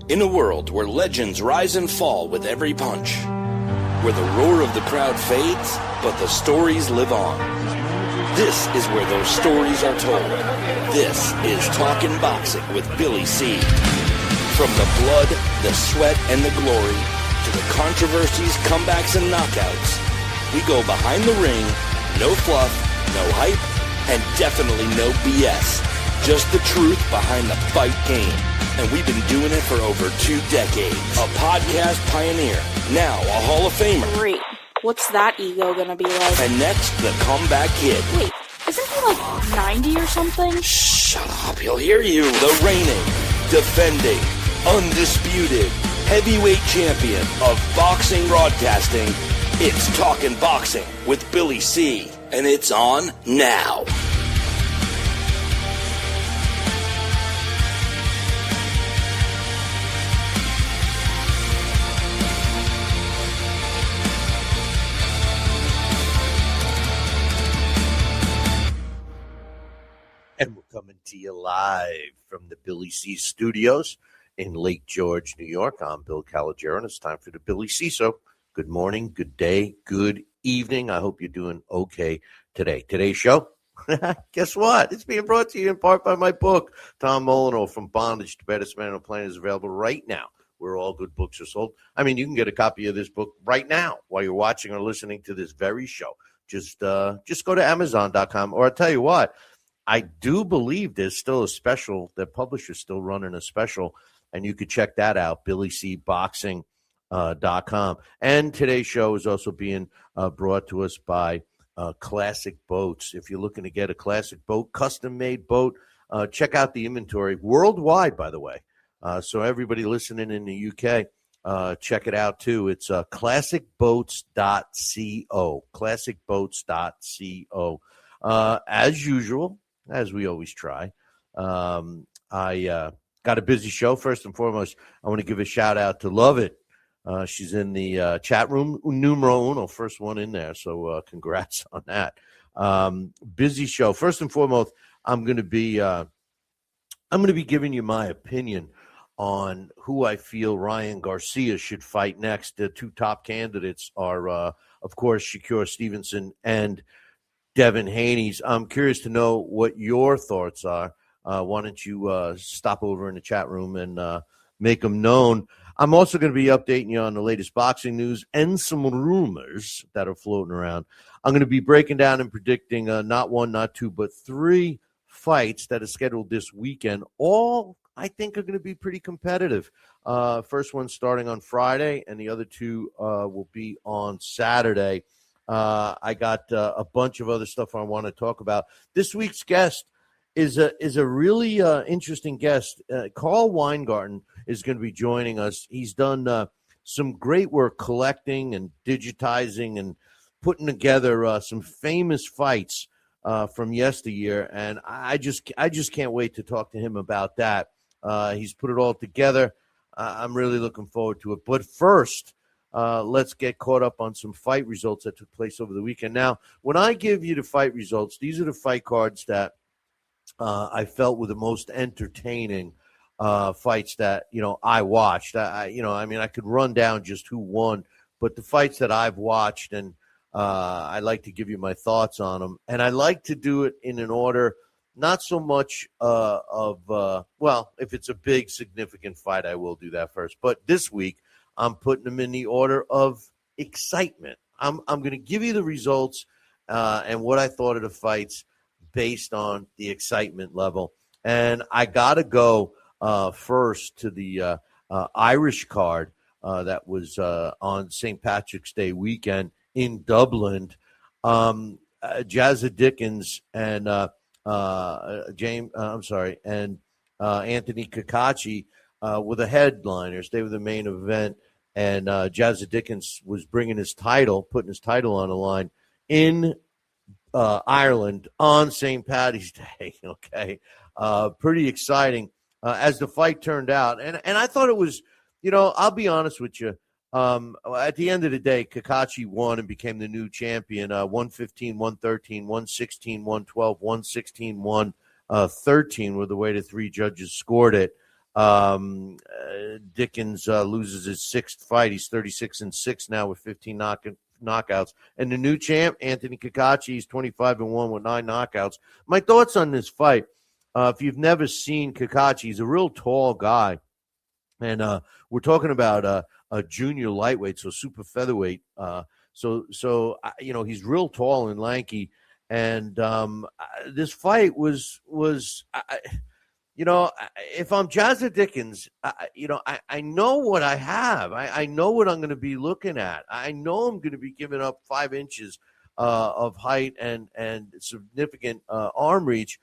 In a world where legends rise and fall with every punch, where the roar of the crowd fades, but the stories live on. This is where those stories are told. This is Talkin' Boxing with Billy C. From the blood, the sweat, and the glory, to the controversies, comebacks, and knockouts, we go behind the ring, no fluff, no hype, and definitely no BS. Just the truth behind the fight game. And we've been doing it for over 2 decades. A podcast pioneer, now a Hall of Famer. Great. What's that ego gonna be like? And next, the comeback kid. Wait, isn't he like 90 or something? Shut up, he'll hear you. The reigning, defending, undisputed, heavyweight champion of boxing broadcasting. It's Talkin' Boxing with Billy C. And it's on now. And we're coming to you live from the Billy C Studios in Lake George, New York. I'm Bill Calogero, and it's time for the Billy C. So good morning, good day, good evening. I hope you're doing okay today. Today's show, guess what? It's being brought to you in part by my book, Tom Molyneux, From Bondage to Baddest Man on the Planet, is available right now where all good books are sold. I mean, you can get a copy of this book right now while you're watching or listening to this very show. Just go to Amazon.com, or I'll tell you what, I do believe there's still a special. The publisher's still running a special, and you could check that out, BillyCBoxing.com. And today's show is also being brought to us by Classic Boats. If you're looking to get a classic boat, custom-made boat, check out the inventory worldwide, by the way. So everybody listening in the UK, check it out, too. It's classicboats.co, classicboats.co. As usual, as we always try, I got a busy show. First and foremost, I want to give a shout-out to Love It. She's in the chat room, numero uno, first one in there, so congrats on that. Busy show. First and foremost, I'm going to be giving you my opinion on who I feel Ryan Garcia should fight next. The 2 top candidates are, of course, Shakur Stevenson and Devin Haney. I'm curious to know what your thoughts are. Why don't you stop over in the chat room and make them known. I'm also going to be updating you on the latest boxing news and some rumors that are floating around. I'm going to be breaking down and predicting not 1, not 2, but 3 fights that are scheduled this weekend. All, I think, are going to be pretty competitive. First one starting on Friday, and the other 2 will be on Saturday. I got a bunch of other stuff I want to talk about. This week's guest is a really interesting guest. Carl Weingarten is going to be joining us. He's done some great work collecting and digitizing and putting together some famous fights from yesteryear, and I just can't wait to talk to him about that. He's put it all together. I'm really looking forward to it. But first, let's get caught up on some fight results that took place over the weekend. Now, when I give you the fight results, these are the fight cards that I felt were the most entertaining fights that, I watched. I could run down just who won, but the fights that I've watched, and I like to give you my thoughts on them. And I like to do it in an order, not so much if it's a big, significant fight, I will do that first. But this week, I'm putting them in the order of excitement. I'm going to give you the results and what I thought of the fights based on the excitement level. And I got to go first to the Irish card that was on St. Patrick's Day weekend in Dublin. Jazza Dickens and Anthony Cacace were the headliners. They were the main event. And Jazza Dickens was putting his title on the line in Ireland on St. Paddy's Day. Okay, pretty exciting as the fight turned out, and I thought it was, I'll be honest with you. At the end of the day, Cacace won and became the new champion. 115, 113, 116, 112, 116, 113 were the way the 3 judges scored it. Dickens loses his sixth fight. He's 36-6 now with 15 knockouts. And the new champ, Anthony Kakachi, he's 25-1 with 9 knockouts. My thoughts on this fight, if you've never seen Kakachi, he's a real tall guy. And we're talking about a junior lightweight, so super featherweight. So he's real tall and lanky. And this fight was if I'm Jazza Dickens, I know what I have. I know what I'm going to be looking at. I know I'm going to be giving up 5 inches of height and significant arm reach.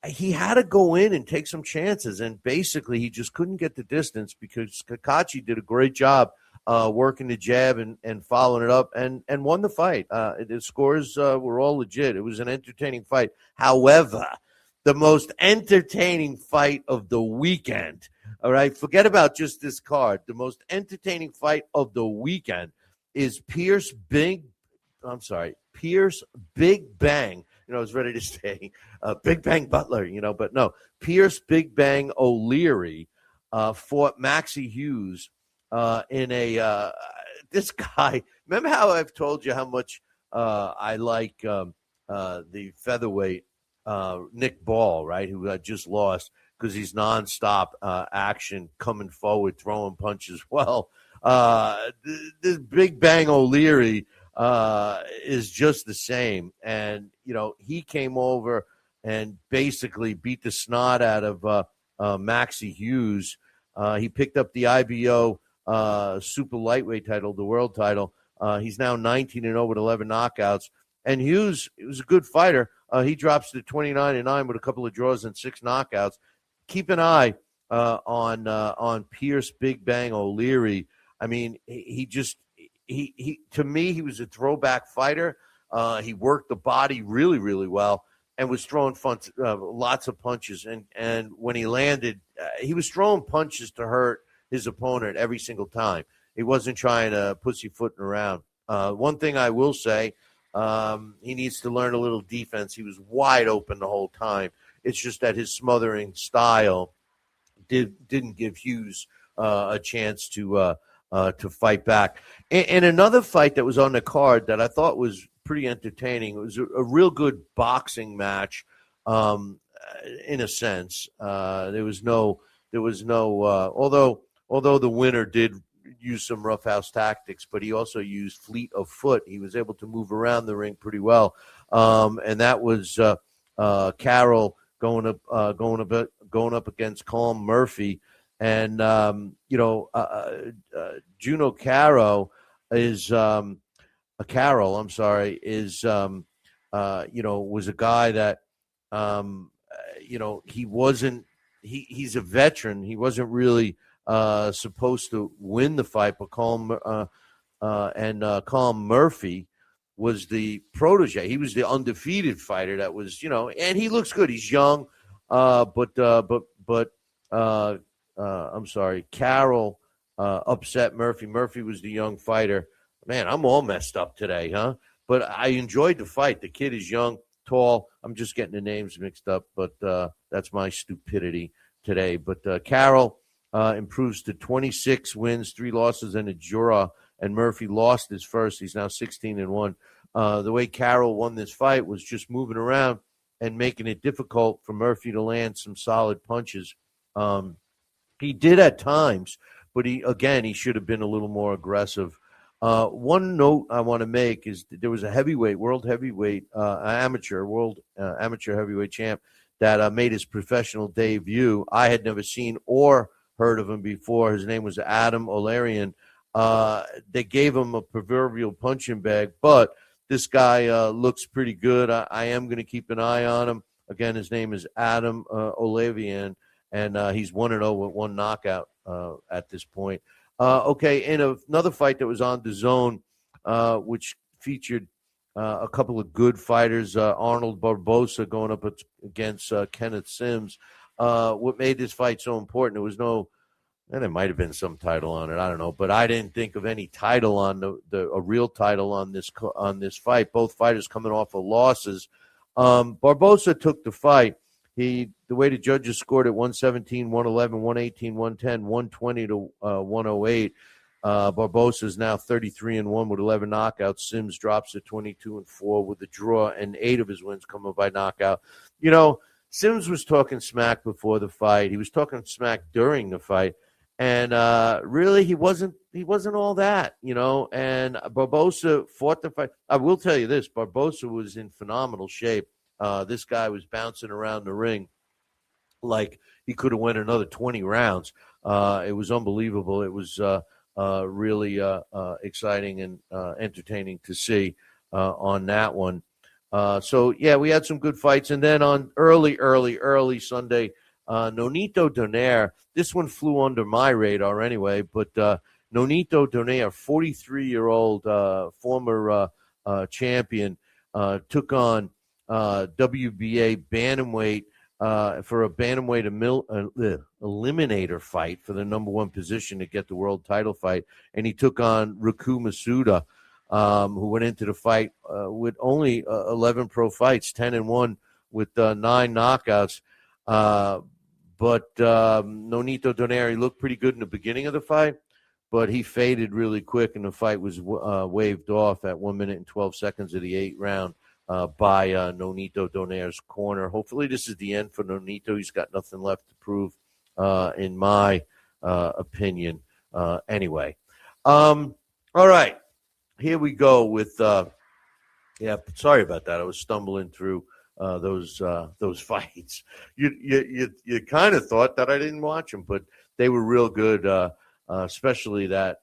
He had to go in and take some chances, and basically he just couldn't get the distance because Kakachi did a great job working the jab and following it up and won the fight. The scores were all legit. It was an entertaining fight. However, the most entertaining fight of the weekend, all right? Forget about just this card. The most entertaining fight of the weekend is Pierce Big Bang. I was ready to say Big Bang Butler, but no. Pierce Big Bang O'Leary fought Maxie Hughes in a this guy. Remember how I've told you how much I like the featherweight Nick Ball, right, who I just lost because he's nonstop action, coming forward, throwing punches. Well, this Big Bang O'Leary is just the same. And, he came over and basically beat the snot out of Maxie Hughes. He picked up the IBO super lightweight title, the world title. He's now 19-0 with 11 knockouts. And Hughes was a good fighter. He drops to 29-9 with a couple of draws and 6 knockouts. Keep an eye on Pierce Big Bang O'Leary. I mean, he to me, he was a throwback fighter. He worked the body really, really well and was throwing lots of punches. And when he landed, he was throwing punches to hurt his opponent every single time. He wasn't trying to pussyfooting around. One thing I will say, he needs to learn a little defense. He was wide open the whole time. It's just that his smothering style didn't give Hughes a chance to fight back. And another fight that was on the card that I thought was pretty entertaining. It was a real good boxing match, in a sense. There was no. Although the winner did use some roughhouse tactics, but he also used fleet of foot. He was able to move around the ring pretty well, and that was Carroll going up against Colm Murphy, and Juno Carroll is was a guy that he wasn't. He's a veteran. He wasn't really supposed to win the fight, but Colm Murphy was the protege. He was the undefeated fighter that was, and he looks good. He's young, but I'm sorry, Carroll upset Murphy. Murphy was the young fighter. Man, I'm all messed up today, huh? But I enjoyed the fight. The kid is young, tall. I'm just getting the names mixed up, but that's my stupidity today. But Carroll improves to 26 wins, 3 losses, and a draw. And Murphy lost his first. He's now 16-1. The way Carroll won this fight was just moving around and making it difficult for Murphy to land some solid punches. He did at times, but he should have been a little more aggressive. One note I want to make is that there was a amateur heavyweight champ that made his professional debut. I had never seen or heard of him before. His name was Adam Olarian. They gave him a proverbial punching bag, but this guy looks pretty good. I am going to keep an eye on him. Again, his name is Adam Olavian, and he's 1-0 with 1 knockout at this point. Okay, in another fight that was on DAZN, which featured a couple of good fighters, Arnold Barbosa going up against Kenneth Sims. What made this fight so important, there might have been some title on it, I don't know, but I didn't think of any title on a real title on this fight. Both fighters coming off of losses. Barbosa took the fight. He the way the judges scored it, 117, 111, 118, 110, 120 to 108. Barbosa is now 33-1 with 11 knockouts. Sims drops to 22-4 with a draw, and 8 of his wins coming by knockout. Sims was talking smack before the fight. He was talking smack during the fight, and really he wasn't all that, And Barbosa fought the fight. I will tell you this: Barbosa was in phenomenal shape. This guy was bouncing around the ring like he could have won another 20 rounds. It was unbelievable. It was really exciting and entertaining to see on that one. We had some good fights. And then on early Sunday, Nonito Donaire, this one flew under my radar anyway, but Nonito Donaire, 43-year-old former champion, took on WBA bantamweight for a bantamweight eliminator fight for the number one position to get the world title fight. And he took on Riku Masuda, who went into the fight with only 11 pro fights, 10-1 with 9 knockouts. But Nonito Donaire, he looked pretty good in the beginning of the fight, but he faded really quick, and the fight was waved off at 1 minute and 12 seconds of the 8th round by Nonito Donaire's corner. Hopefully this is the end for Nonito. He's got nothing left to prove, in my opinion. Anyway. All right. Here we go with sorry about that. I was stumbling through those fights. You kind of thought that I didn't watch them, but they were real good, especially that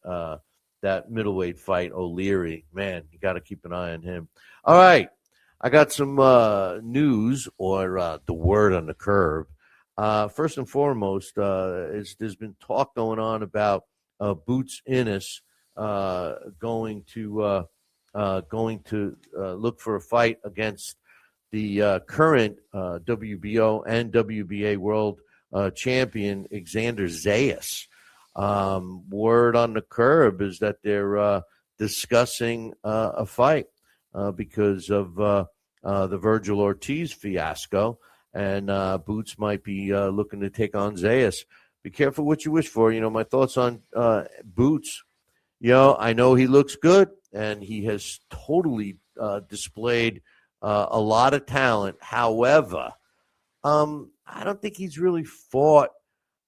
middleweight fight, O'Leary. Man, you got to keep an eye on him. All right. I got some news, or the word on the curb. First and foremost, there's been talk going on about Boots Ennis going to look for a fight against the current WBO and WBA world champion, Xander Zayas. Word on the curb is that they're discussing a fight because of the Virgil Ortiz fiasco, and Boots might be looking to take on Zayas. Be careful what you wish for. My thoughts on Boots. I know he looks good, and he has totally displayed a lot of talent. However, I don't think he's really fought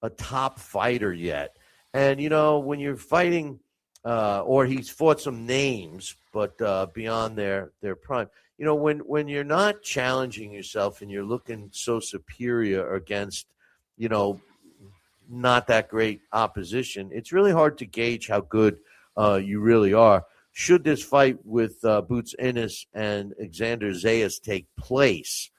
a top fighter yet. And, when you're fighting, or he's fought some names, but beyond their prime, when you're not challenging yourself and you're looking so superior against, not that great opposition, it's really hard to gauge how good you really are. Should this fight with Boots Ennis and Xander Zayas take place,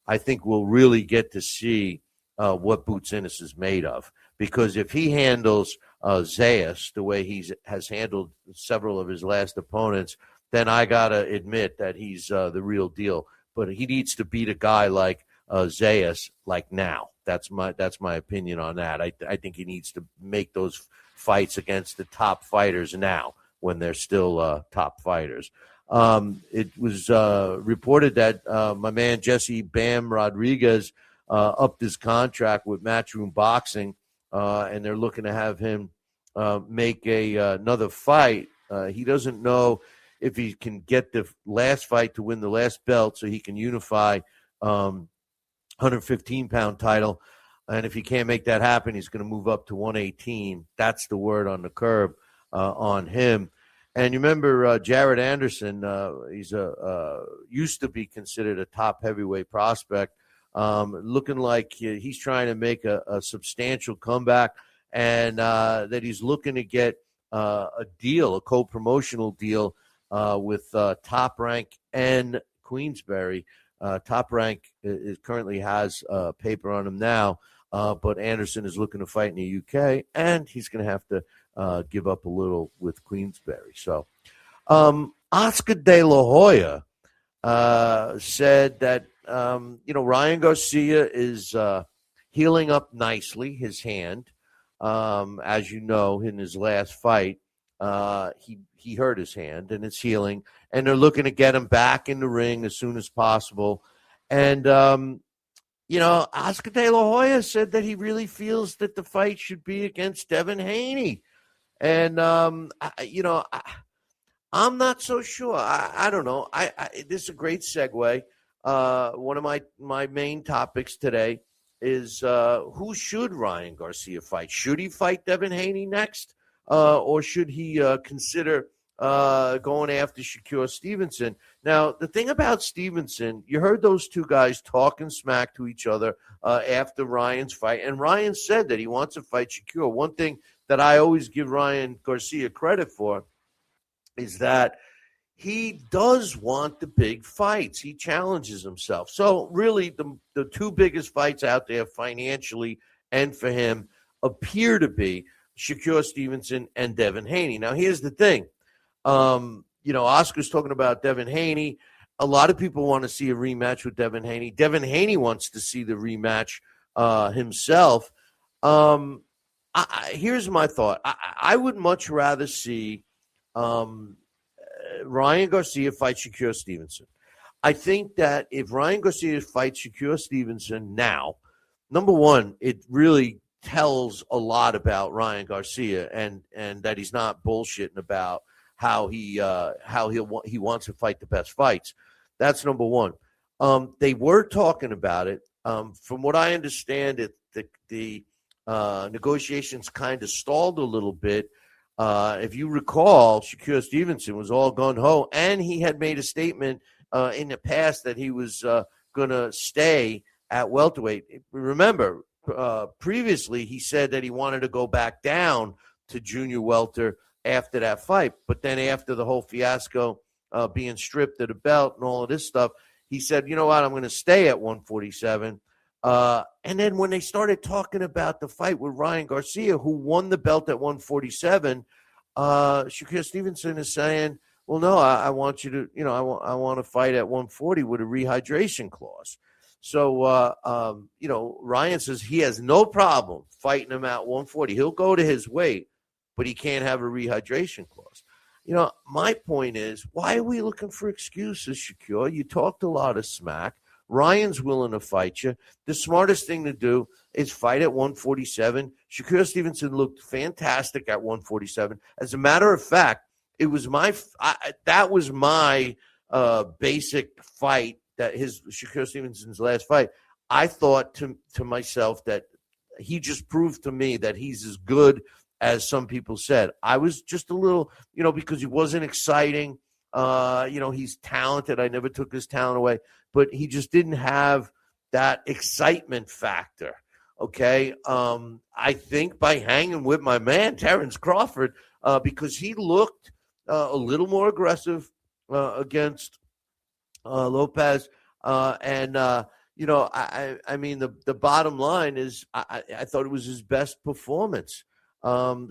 I think we'll really get to see what Boots Ennis is made of. Because if he handles Zayas the way he has handled several of his last opponents, then I got to admit that he's the real deal. But he needs to beat a guy like Zayas like now. That's my opinion on that. I think he needs to make those fights against the top fighters now when they're still top fighters. It was reported that my man Jesse Bam Rodriguez upped his contract with Matchroom Boxing, and they're looking to have him make another fight. He doesn't know if he can get the last fight to win the last belt so he can unify 115-pound title. And if he can't make that happen, he's going to move up to 118. That's the word on the curb on him. And you remember Jared Anderson, he's used to be considered a top heavyweight prospect, looking like he's trying to make a substantial comeback, and that he's looking to get a deal, a co-promotional deal with Top Rank and Queensberry. Top Rank currently has paper on him now, but Anderson is looking to fight in the UK, and he's going to have to give up a little with Queensberry. So Oscar De La Hoya said that, Ryan Garcia is healing up nicely, his hand. As you know, in his last fight, he hurt his hand, and it's healing. And they're looking to get him back in the ring as soon as possible. And, Oscar De La Hoya said that he really feels that the fight should be against Devin Haney. And, I'm not so sure. I don't know. This is a great segue. One of my main topics today is who should Ryan Garcia fight? Should he fight Devin Haney next? Or should he consider going after Shakur Stevenson? Now, the thing about Stevenson, you heard those two guys talking smack to each other after Ryan's fight, and Ryan said that he wants to fight Shakur. One thing that I always give Ryan Garcia credit for is that he does want the big fights. He challenges himself. So really the two biggest fights out there financially and for him appear to be Shakur Stevenson and Devin Haney. Now, here's the thing. Oscar's talking about Devin Haney. A lot of people want to see a rematch with Devin Haney. Devin Haney wants to see the rematch himself. Here's my thought. I would much rather see Ryan Garcia fight Shakur Stevenson. I think that if Ryan Garcia fights Shakur Stevenson now, number one, it really tells a lot about Ryan Garcia and that he's not bullshitting about how he wants to fight the best fights. That's number one. They were talking about it. From what I understand, the negotiations kind of stalled a little bit. If you recall, Shakur Stevenson was all gung-ho, and he had made a statement in the past that he was going to stay at welterweight. Remember, previously he said that he wanted to go back down to junior welter after that fight. But then after the whole fiasco, being stripped of the belt and all of this stuff, he said, you know what, I'm going to stay at 147. And then when they started talking about the fight with Ryan Garcia, who won the belt at 147, Shakur Stevenson is saying, well, no, I want you to, I want to fight at 140 with a rehydration clause. So, Ryan says he has no problem fighting him at 140. He'll go to his weight, but he can't have a rehydration clause. My point is, why are we looking for excuses, Shakur? You talked a lot of smack. Ryan's willing to fight you. The smartest thing to do is fight at 147. Shakur Stevenson looked fantastic at 147. As a matter of fact, it was my basic fight, that Shakur Stevenson's last fight. I thought to myself that he just proved to me that he's as good as some people said. I was just a little, because he wasn't exciting. He's talented. I never took his talent away, but he just didn't have that excitement factor. Okay. I think by hanging with my man, Terrence Crawford, because he looked a little more aggressive against Lopez. I mean, the bottom line is I thought it was his best performance. In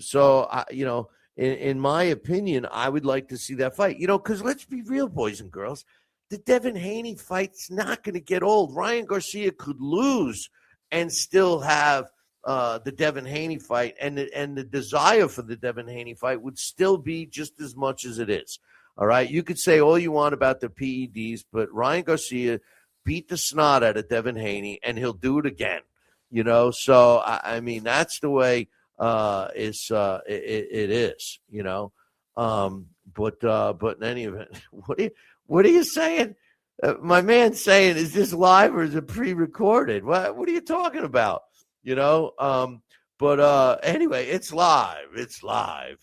my opinion, I would like to see that fight, because let's be real, boys and girls, the Devin Haney fight's not going to get old. Ryan Garcia could lose and still have the Devin Haney fight, and the desire for the Devin Haney fight would still be just as much as it is. All right. You could say all you want about the PEDs, but Ryan Garcia beat the snot out of Devin Haney, and he'll do it again. So I mean, that's the way it is. But in any event, what are you saying? My man's saying, is this live or is it pre-recorded? What are you talking about? Anyway, it's live. It's live.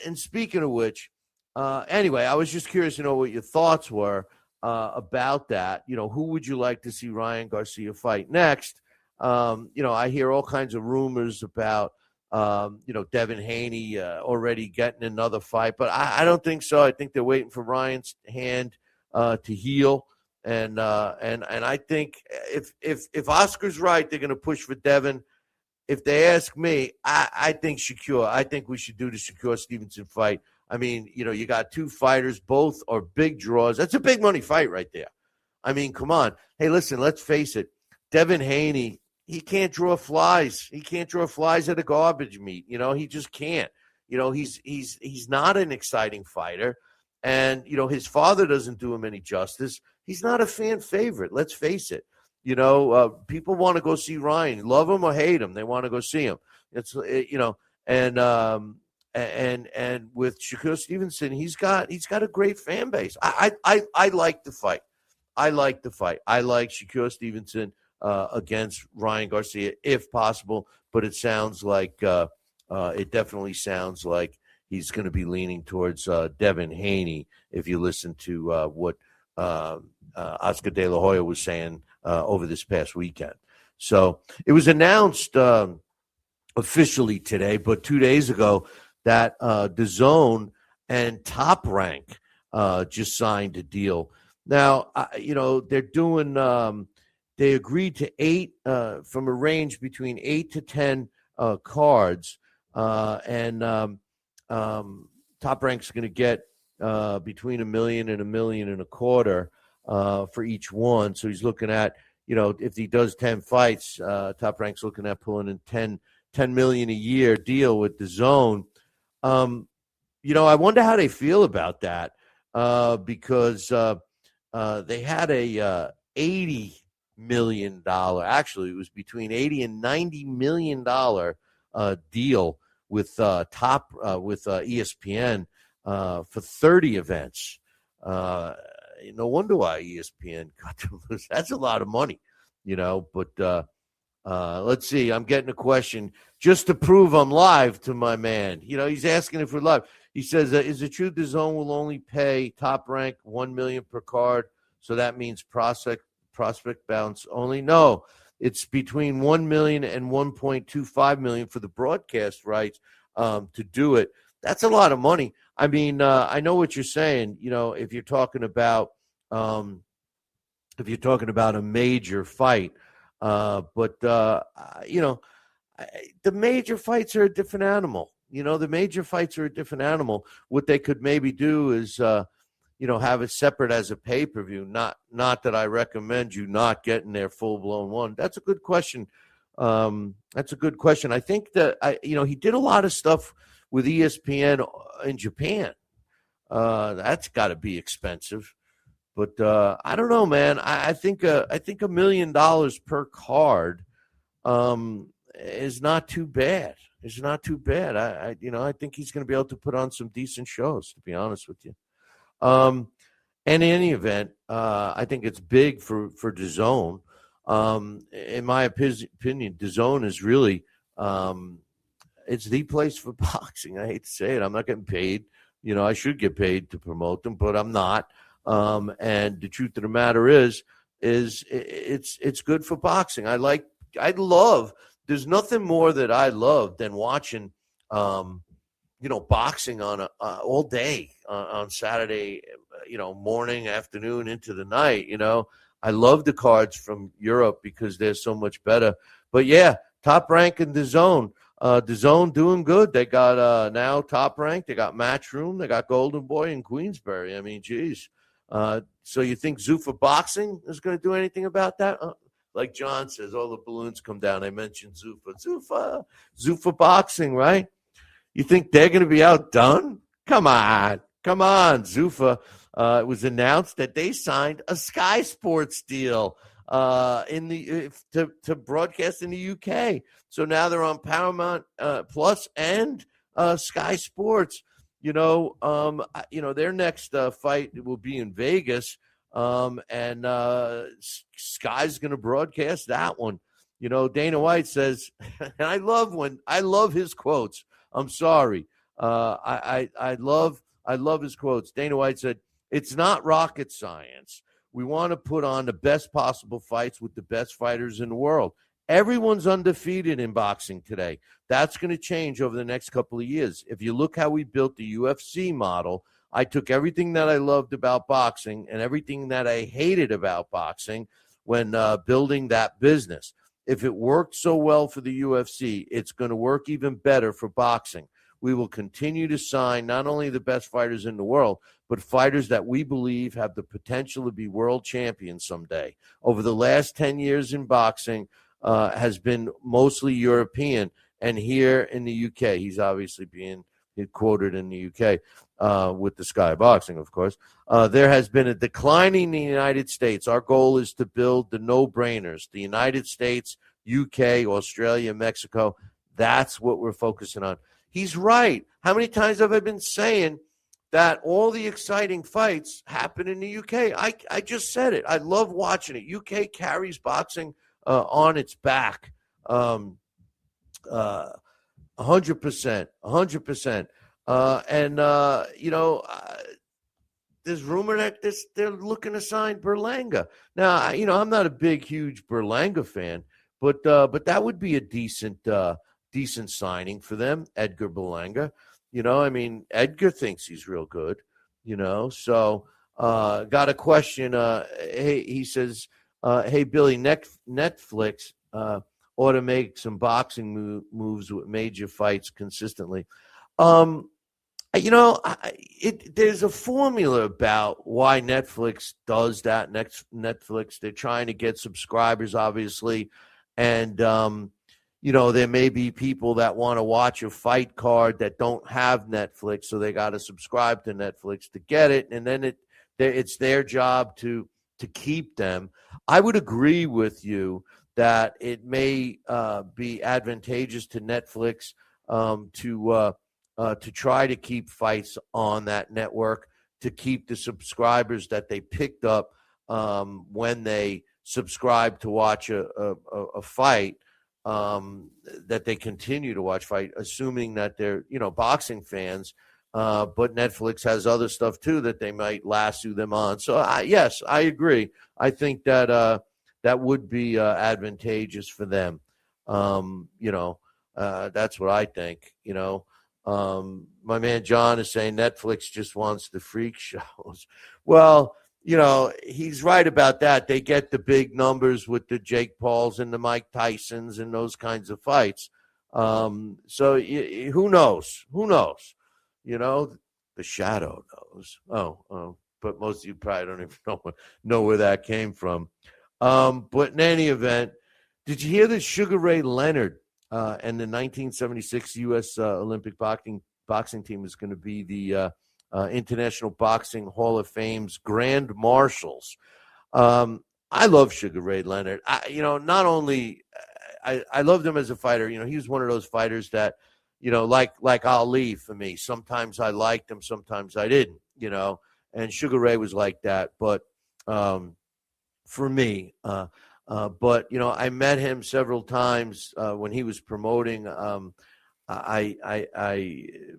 And speaking of which, anyway, I was just curious to know what your thoughts were about that. Who would you like to see Ryan Garcia fight next? I hear all kinds of rumors about, Devin Haney already getting another fight, but I don't think so. I think they're waiting for Ryan's hand to heal. And I think if Oscar's right, they're going to push for Devin. If they ask me, I think Shakur. I think we should do the Shakur Stevenson fight. I mean, you got two fighters, both are big draws. That's a big money fight right there. I mean, come on. Hey, listen, let's face it. Devin Haney, he can't draw flies. He can't draw flies at a garbage meat. He just can't. He's not an exciting fighter. And, his father doesn't do him any justice. he's not a fan favorite. Let's face it. People want to go see Ryan, love him or hate him. They want to go see him. And with Shakur Stevenson, he's got a great fan base. I like the fight. I like Shakur Stevenson against Ryan Garcia if possible, but it sounds like it definitely sounds like he's going to be leaning towards Devin Haney if you listen to what Oscar De La Hoya was saying over this past weekend. So it was announced officially today, but 2 days ago, that DAZN and Top Rank just signed a deal. Now, they're doing. They agreed to 8 from a range between 8 to 10 cards, and Top Rank's going to get between $1 million and $1.25 million for each one. So he's looking at, if he does 10 fights, Top Rank's looking at pulling in $10 million a year deal with DAZN. I wonder how they feel about that because they had a $80 million, actually it was between $80 and $90 million deal with ESPN for 30 events. No wonder why ESPN got to lose. That's a lot of money, but let's see. I'm getting a question just to prove I'm live to my man. He's asking if we're live. He says, is it true DAZN will only pay Top Rank $1 million per card? So that means prospect bounce only? No, it's between $1 million and $1.25 million for the broadcast rights to do it. That's a lot of money. I mean, I know what you're saying. If you're talking about a major fight, but the major fights are a different animal. What they could maybe do is, have it separate as a pay-per-view. Not that I recommend you not getting their full-blown one. That's a good question. I think that, he did a lot of stuff with ESPN in Japan. That's got to be expensive. But I don't know, man. I think $1 million per card is not too bad. It's not too bad. I think he's going to be able to put on some decent shows, to be honest with you. And in any event, I think it's big for DAZN. In my opinion, DAZN is really it's the place for boxing. I hate to say it. I'm not getting paid. I should get paid to promote them, but I'm not. And the truth of the matter is it's good for boxing. There's nothing more that I love than watching, boxing on all day on Saturday, morning, afternoon into the night. I love the cards from Europe because they're so much better. But yeah, Top Rank and DAZN. DAZN doing good. They got now Top Rank. They got Matchroom. They got Golden Boy and Queensberry. I mean, geez. So you think Zuffa Boxing is going to do anything about that? Like John says, all the balloons come down. I mentioned Zuffa Boxing, right? You think they're going to be outdone? Come on, Zuffa. It was announced that they signed a Sky Sports deal to broadcast in the UK. So now they're on Paramount Plus and Sky Sports. Their next fight will be in Vegas, and Sky's going to broadcast that one. Dana White says, and I love his quotes. I'm sorry, I love his quotes. Dana White said, "It's not rocket science. We want to put on the best possible fights with the best fighters in the world. Everyone's undefeated in boxing today. That's going to change over the next couple of years. If you look how we built the UFC model, I took everything that I loved about boxing and everything that I hated about boxing when building that business. If it worked so well for the UFC, it's going to work even better for boxing. We will continue to sign not only the best fighters in the world, but fighters that we believe have the potential to be world champions someday. Over the last 10 years in boxing has been mostly European, and here in the UK, he's obviously being quoted in the UK with the Sky Boxing, of course. There has been a decline in the United States. Our goal is to build the no-brainers, the United States, UK, Australia, Mexico. That's what we're focusing on. He's right. How many times have I been saying that all the exciting fights happen in the UK? I just said it. I love watching it. UK carries boxing on its back. 100%. There's rumor that they're looking to sign Berlanga. Now, I'm not a big, huge Berlanga fan, but that would be a decent signing for them, Edgar Berlanga. Edgar thinks he's real good, So, got a question. He says, hey, Billy, Netflix ought to make some boxing moves with major fights consistently. There's a formula about why Netflix does that. Netflix, they're trying to get subscribers, obviously, and there may be people that want to watch a fight card that don't have Netflix, so they got to subscribe to Netflix to get it, and then it's their job to keep them. I would agree with you that it may be advantageous to Netflix to try to keep fights on that network, to keep the subscribers that they picked up when they subscribe to watch a fight, that they continue to watch fight, assuming that they're boxing fans. But Netflix has other stuff too that they might lasso them on. So yes, I agree. I think that that would be advantageous for them. That's what I think. My man John is saying Netflix just wants the freak shows. Well, he's right about that. They get the big numbers with the Jake Pauls and the Mike Tysons and those kinds of fights. So who knows? Who knows? The Shadow knows. Oh, but most of you probably don't even know where that came from. But in any event, did you hear that Sugar Ray Leonard and the 1976 U.S. Olympic boxing team is going to be the International Boxing Hall of Fame's Grand Marshals? I love Sugar Ray Leonard. Not only I loved him as a fighter. He was one of those fighters that, like Ali for me. Sometimes I liked him, sometimes I didn't. And Sugar Ray was like that. But for me, I met him several times when he was promoting. I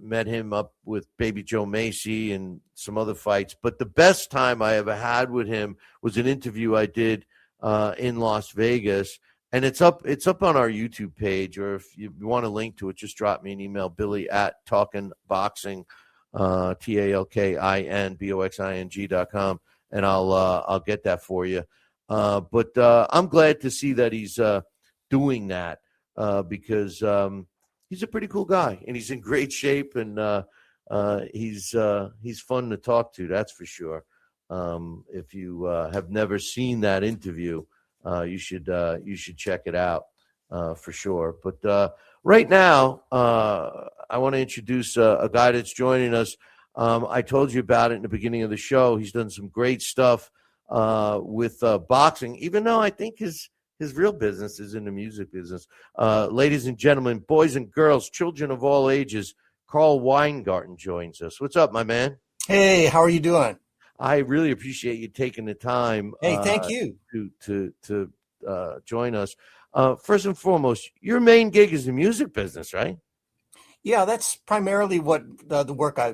met him up with Baby Joe Macy and some other fights. But the best time I ever had with him was an interview I did in Las Vegas. And it's up on our YouTube page, or if you want a link to it, just drop me an email, Billy@talkinboxing, TalkinBoxing.com, and I'll get that for you. But I'm glad to see that he's doing that because he's a pretty cool guy, and he's in great shape, and he's fun to talk to. That's for sure. If you have never seen that interview, you should check it out for sure. But right now, I want to introduce a guy that's joining us. I told you about it in the beginning of the show. He's done some great stuff with boxing, even though I think his real business is in the music business. Ladies and gentlemen, boys and girls, children of all ages, Carl Weingarten joins us. What's up, my man? Hey, how are you doing? I really appreciate you taking the time. Hey, thank you to join us. First and foremost, your main gig is the music business, right? Yeah, that's primarily what the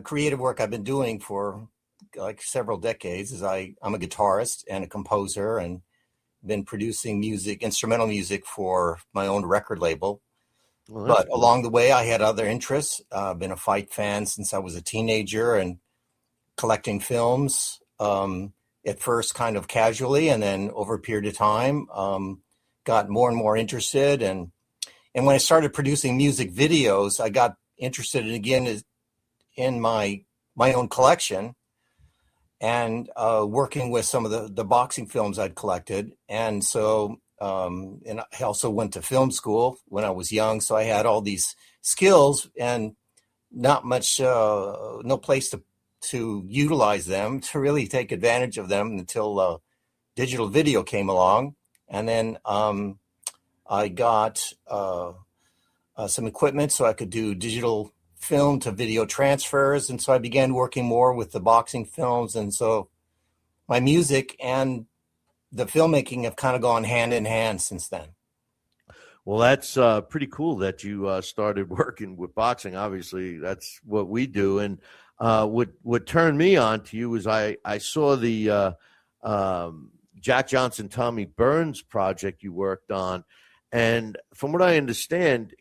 creative work I've been doing for like several decades. Is I'm a guitarist and a composer, and been producing music, instrumental music for my own record label. Well, but cool. Along the way, I had other interests. I've been a fight fan since I was a teenager, and collecting films, at first kind of casually, and then over a period of time, got more and more interested. And when I started producing music videos, I got interested in my own collection, and working with some of the boxing films I'd collected. And so, and I also went to film school when I was young. So I had all these skills, and not much, no place to utilize them, to really take advantage of them until digital video came along. And then I got some equipment so I could do digital film to video transfers. And so I began working more with the boxing films. And so my music and the filmmaking have kind of gone hand in hand since then. Well, that's pretty cool that you started working with boxing. Obviously, that's what we do. And what turned me on to you was I saw the Jack Johnson, Tommy Burns project you worked on. And from what I understand,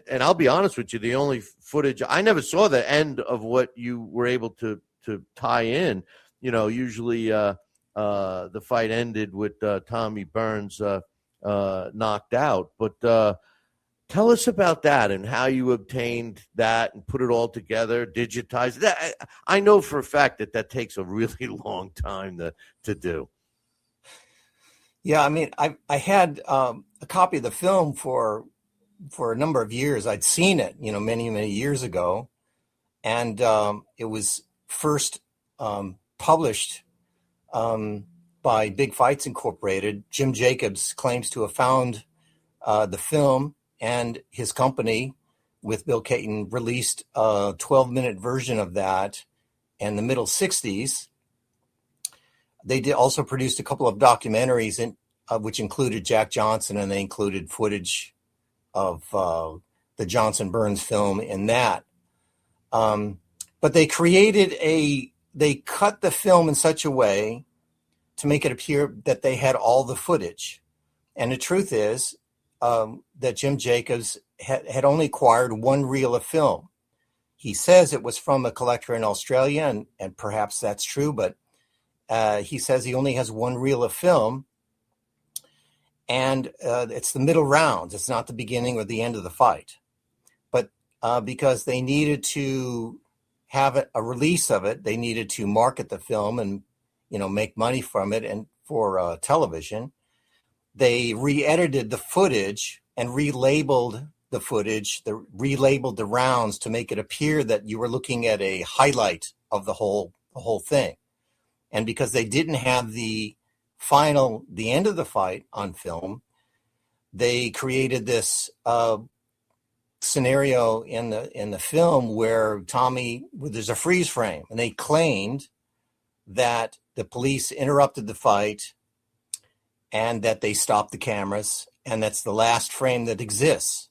and I'll be honest with you, the only footage, I never saw the end of what you were able to tie in. You know, usually the fight ended with Tommy Burns knocked out. But tell us about that and how you obtained that and put it all together, digitized that. I know for a fact that takes a really long time to do. Yeah, I mean, I had a copy of the film for a number of years. I'd seen it, many, many years ago. And it was first published by Big Fights Incorporated. Jim Jacobs claims to have found the film, and his company with Bill Caton released a 12-minute version of that in the middle 60s. They also produced a couple of documentaries which included Jack Johnson, and they included footage of the Johnson Burns film in that. But they cut the film in such a way to make it appear that they had all the footage. And the truth is that Jim Jacobs had only acquired one reel of film. He says it was from a collector in Australia, and perhaps that's true, but he says he only has one reel of film, and it's the middle rounds. It's not the beginning or the end of the fight. But because they needed to have a release of it, they needed to market the film and make money from it and for television. They re-edited the footage and relabeled the footage, relabeled the rounds to make it appear that you were looking at a highlight of the whole thing. And because they didn't have the end of the fight on film, they created this scenario in the film where there's a freeze frame, and they claimed that the police interrupted the fight and that they stopped the cameras, and that's the last frame that exists.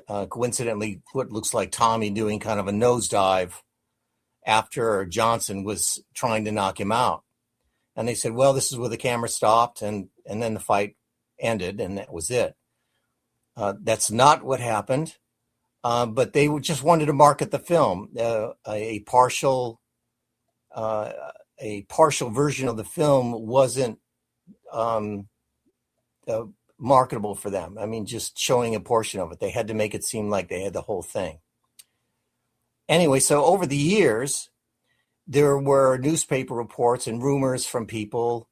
Coincidentally, what looks like Tommy doing kind of a nosedive after Johnson was trying to knock him out. And they said, well, this is where the camera stopped, and then the fight ended, and that was it. That's not what happened, but they just wanted to market the film. A partial version of the film wasn't marketable for them. I mean, just showing a portion of it. They had to make it seem like they had the whole thing. Anyway, so over the years, there were newspaper reports and rumors from people,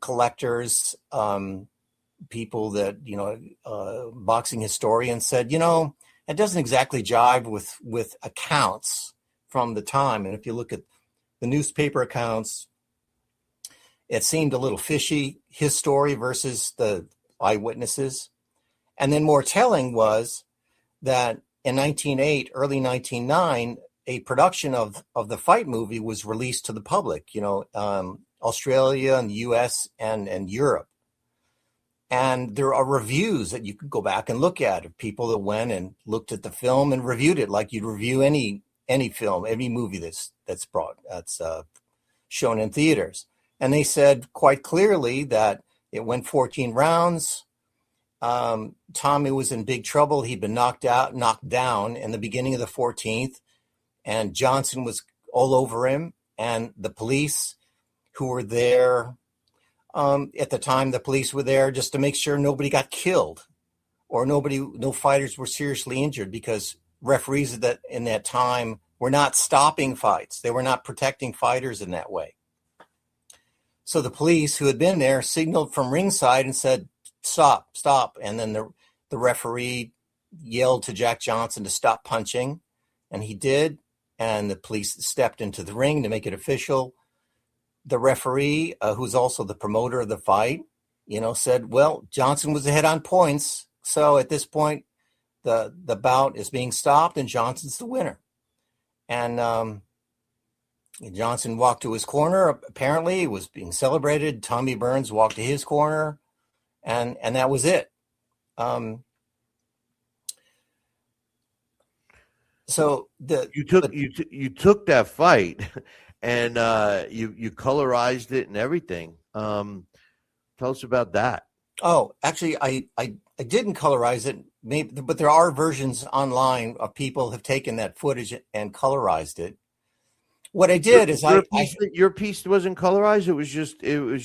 collectors, people that, boxing historians said, it doesn't exactly jive with accounts from the time. And if you look at the newspaper accounts, it seemed a little fishy, his story versus the eyewitnesses. And then more telling was that in 1908, early 1909, a production of the fight movie was released to the public, Australia and the US and Europe. And there are reviews that you could go back and look at of people that went and looked at the film and reviewed it like you'd review any film, any movie that's shown in theaters. And they said quite clearly that it went 14 rounds. Tommy was in big trouble. He'd been knocked down in the beginning of the 14th. And Johnson was all over him. And the police who were there, at the time, the police were there just to make sure nobody got killed or no fighters were seriously injured, because referees in that time were not stopping fights. They were not protecting fighters in that way. So the police who had been there signaled from ringside and said, stop. And then the referee yelled to Jack Johnson to stop punching. and he did. And the police stepped into the ring to make it official. The referee, who's also the promoter of the fight, said, well, Johnson was ahead on points. So at this point, the bout is being stopped and Johnson's the winner. And Johnson walked to his corner. Apparently, it was being celebrated. Tommy Burns walked to his corner, and that was it. So you took that fight, and you colorized it and everything. Tell us about that. Oh, actually, I didn't colorize it, maybe, but there are versions online of people have taken that footage and colorized it. What I did your piece wasn't colorized. It was just you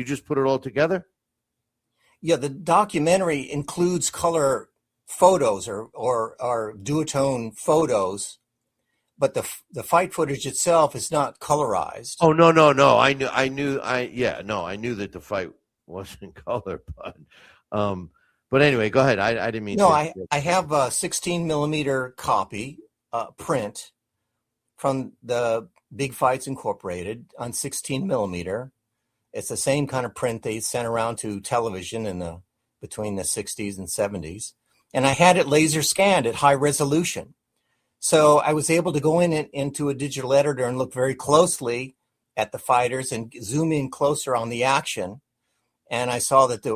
just put it all together. Yeah, the documentary includes color photos or duotone photos, but the fight footage itself is not colorized. Oh no! I knew that the fight wasn't color, but anyway, go ahead. I didn't mean. No, I have a 16 millimeter copy print from the Big Fights Incorporated on 16 millimeter. It's the same kind of print they sent around to television between the 60s and 70s. And I had it laser scanned at high resolution. So I was able to go into a digital editor and look very closely at the fighters and zoom in closer on the action. And I saw that there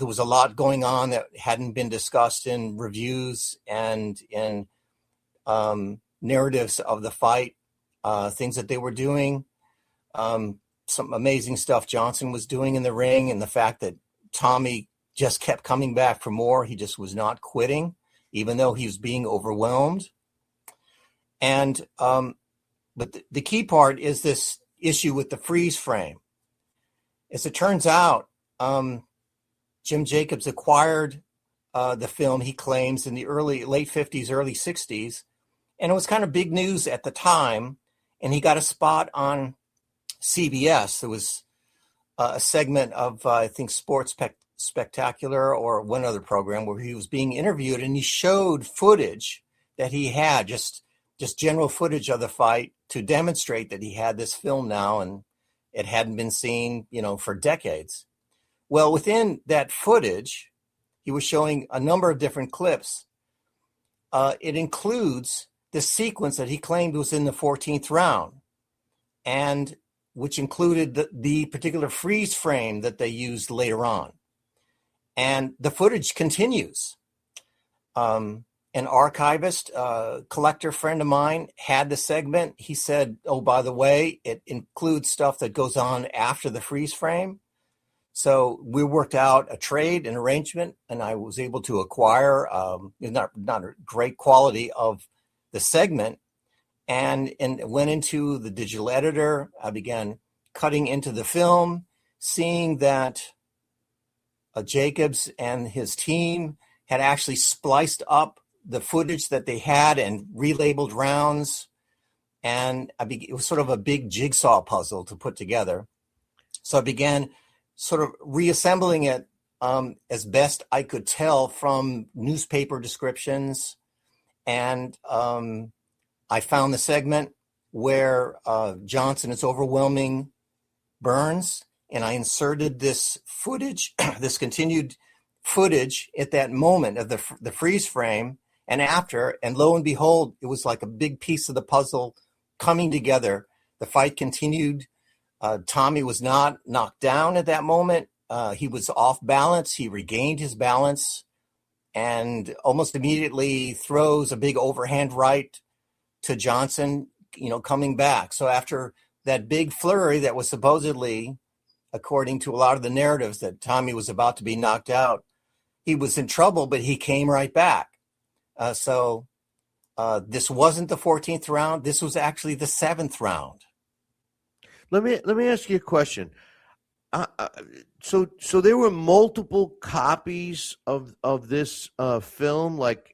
was a lot going on that hadn't been discussed in reviews and in narratives of the fight, things that they were doing, some amazing stuff Johnson was doing in the ring, and the fact that Tommy just kept coming back for more. He just was not quitting, even though he was being overwhelmed. And but the key part is this issue with the freeze frame. As it turns out, Jim Jacobs acquired the film, he claims, in the late 50s, early 60s. And it was kind of big news at the time. And he got a spot on CBS. There was a segment of, I think, Sports Spectacular or one other program where he was being interviewed, and he showed footage that he had, just general footage of the fight to demonstrate that he had this film now, and it hadn't been seen, for decades. Well, within that footage, he was showing a number of different clips. It includes the sequence that he claimed was in the 14th round, and which included the particular freeze frame that they used later on. And the footage continues. An archivist, collector friend of mine had the segment. He said, oh, by the way, it includes stuff that goes on after the freeze frame. So we worked out a trade, an arrangement, and I was able to acquire not a great quality of the segment, and went into the digital editor. I began cutting into the film, seeing that Jacobs and his team had actually spliced up the footage that they had and relabeled rounds. And it was sort of a big jigsaw puzzle to put together. So I began sort of reassembling it as best I could tell from newspaper descriptions. And I found the segment where Johnson is overwhelming Burns, and I inserted this footage, this continued footage at that moment of the freeze frame and after, and lo and behold, it was like a big piece of the puzzle coming together. The fight continued. Tommy was not knocked down at that moment. He was off balance. He regained his balance and almost immediately throws a big overhand right to Johnson, coming back. So after that big flurry that was supposedly, according to a lot of the narratives, that Tommy was about to be knocked out, he was in trouble, but he came right back. So this wasn't the 14th round. This was actually the 7th round. Let me ask you a question. So there were multiple copies of this film. Like,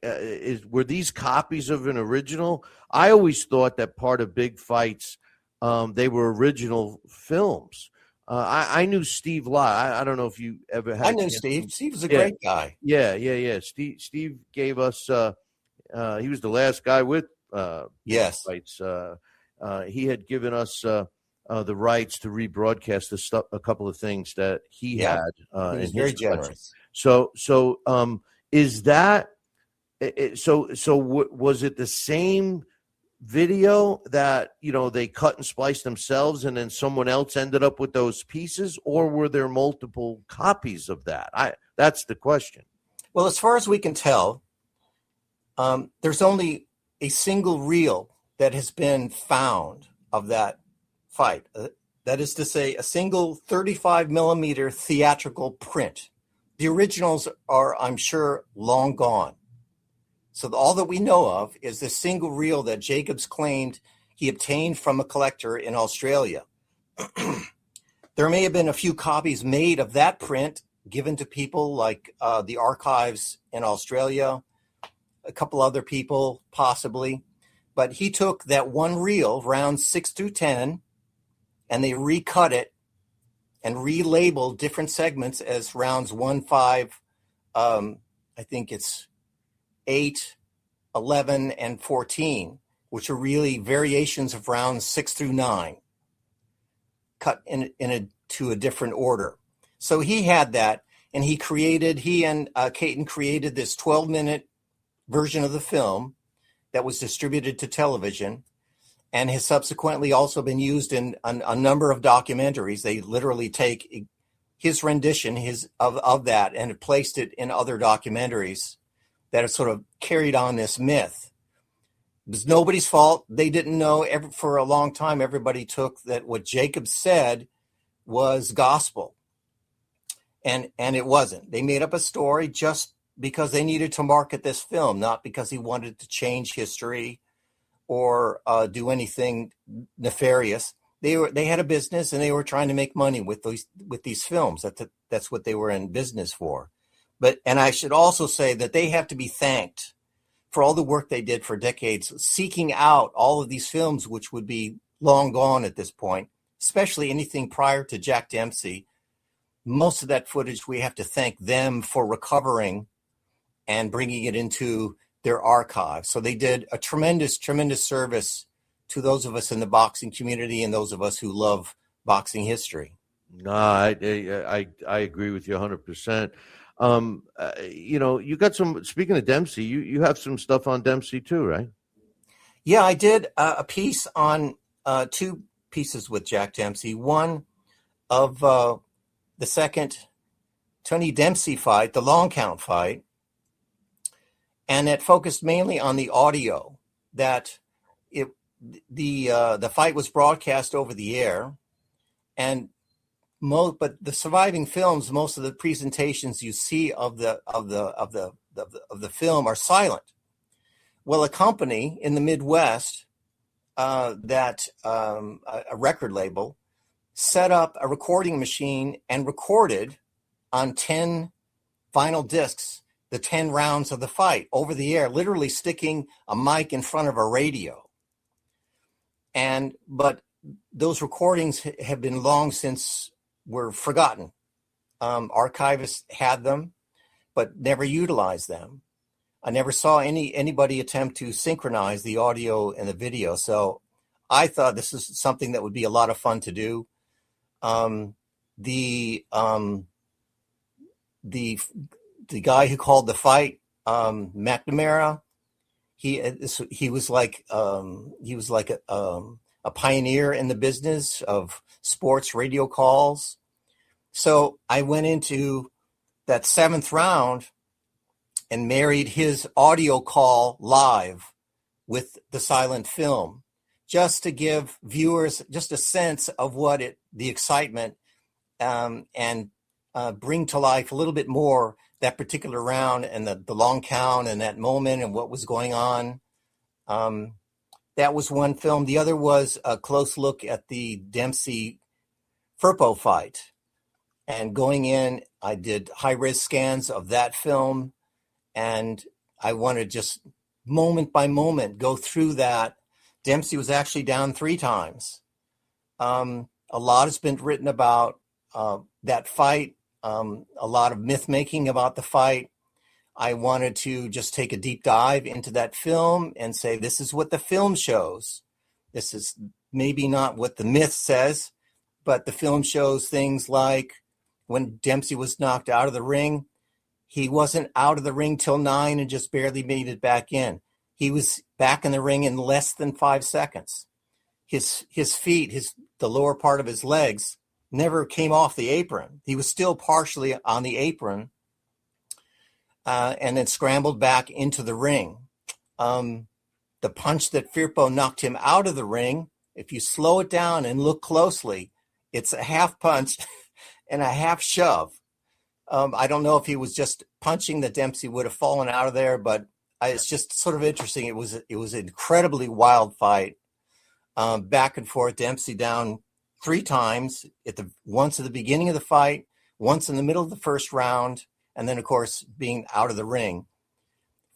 were these copies of an original? I always thought that part of Big Fights, they were original films. I knew Steve Lott. I don't know if you ever had. I knew Steve. Steve was a great guy. Yeah. Steve gave us he was the last guy with Yes. rights. He had given us the rights to rebroadcast a couple of things that he Yeah. had. He was in very his collection. generous. So is that was it the same video that they cut and spliced themselves, and then someone else ended up with those pieces, or were there multiple copies of that? That's the question. Well, as far as we can tell, there's only a single reel that has been found of that fight. That is to say, a single 35 millimeter theatrical print. The originals are, I'm sure, long gone. So all that we know of is the single reel that Jacobs claimed he obtained from a collector in Australia. There may have been a few copies made of that print given to people like the archives in Australia, a couple other people possibly. But he took that one reel, rounds 6 through 10, and they recut it and relabeled different segments as rounds 1, 5, I think it's 8, 11, and 14, which are really variations of rounds 6 through 9, cut to a different order. So he had that, and he and Caton created this 12-minute version of the film that was distributed to television and has subsequently also been used in a number of documentaries. They literally take his rendition of that and placed it in other documentaries that have sort of carried on this myth. It was nobody's fault. They didn't know. For a long time, everybody took that what Jacob said was gospel. And it wasn't. They made up a story just because they needed to market this film, not because he wanted to change history or do anything nefarious. They had a business and they were trying to make money with these films. That's what they were in business for. And I should also say that they have to be thanked for all the work they did for decades, seeking out all of these films, which would be long gone at this point, especially anything prior to Jack Dempsey. Most of that footage, we have to thank them for recovering and bringing it into their archive. So they did a tremendous, tremendous service to those of us in the boxing community and those of us who love boxing history. No, I agree with you 100%. You got some, speaking of Dempsey, you have some stuff on Dempsey too, right? Yeah, I did a piece on 2 pieces with Jack Dempsey. One of the second Tony Dempsey fight, the long count fight, and it focused mainly on the audio. That the fight was broadcast over the air, but the surviving films, most of the presentations you see of the film are silent. Well, a company in the Midwest, a record label, set up a recording machine and recorded on 10 vinyl discs the 10 rounds of the fight over the air, literally sticking a mic in front of a radio. But those recordings have been long since were forgotten. Archivists had them, but never utilized them. I never saw anybody attempt to synchronize the audio and the video. So I thought this is something that would be a lot of fun to do. The guy who called the fight, McNamara, he was like a pioneer in the business of sports radio calls. So I went into that 7th round and married his audio call live with the silent film, just to give viewers just a sense of the excitement, and bring to life a little bit more that particular round and the long count and that moment and what was going on. That was one film. The other was a close look at the Dempsey Firpo fight. And going in, I did high-res scans of that film, and I want to just moment by moment go through that. Dempsey was actually down 3 times. A lot has been written about that fight, a lot of myth-making about the fight. I wanted to just take a deep dive into that film and say, this is what the film shows. This is maybe not what the myth says, but the film shows things like when Dempsey was knocked out of the ring, he wasn't out of the ring till 9 and just barely made it back in. He was back in the ring in less than 5 seconds. His feet, the lower part of his legs never came off the apron. He was still partially on the apron, and then scrambled back into the ring. The punch that Firpo knocked him out of the ring, if you slow it down and look closely, it's a half punch and a half shove. I don't know if he was just punching that Dempsey would have fallen out of there, but it's just sort of interesting. It was an incredibly wild fight, back and forth. Dempsey down 3 times, once at the beginning of the fight, once in the middle of the first round, and then, of course, being out of the ring.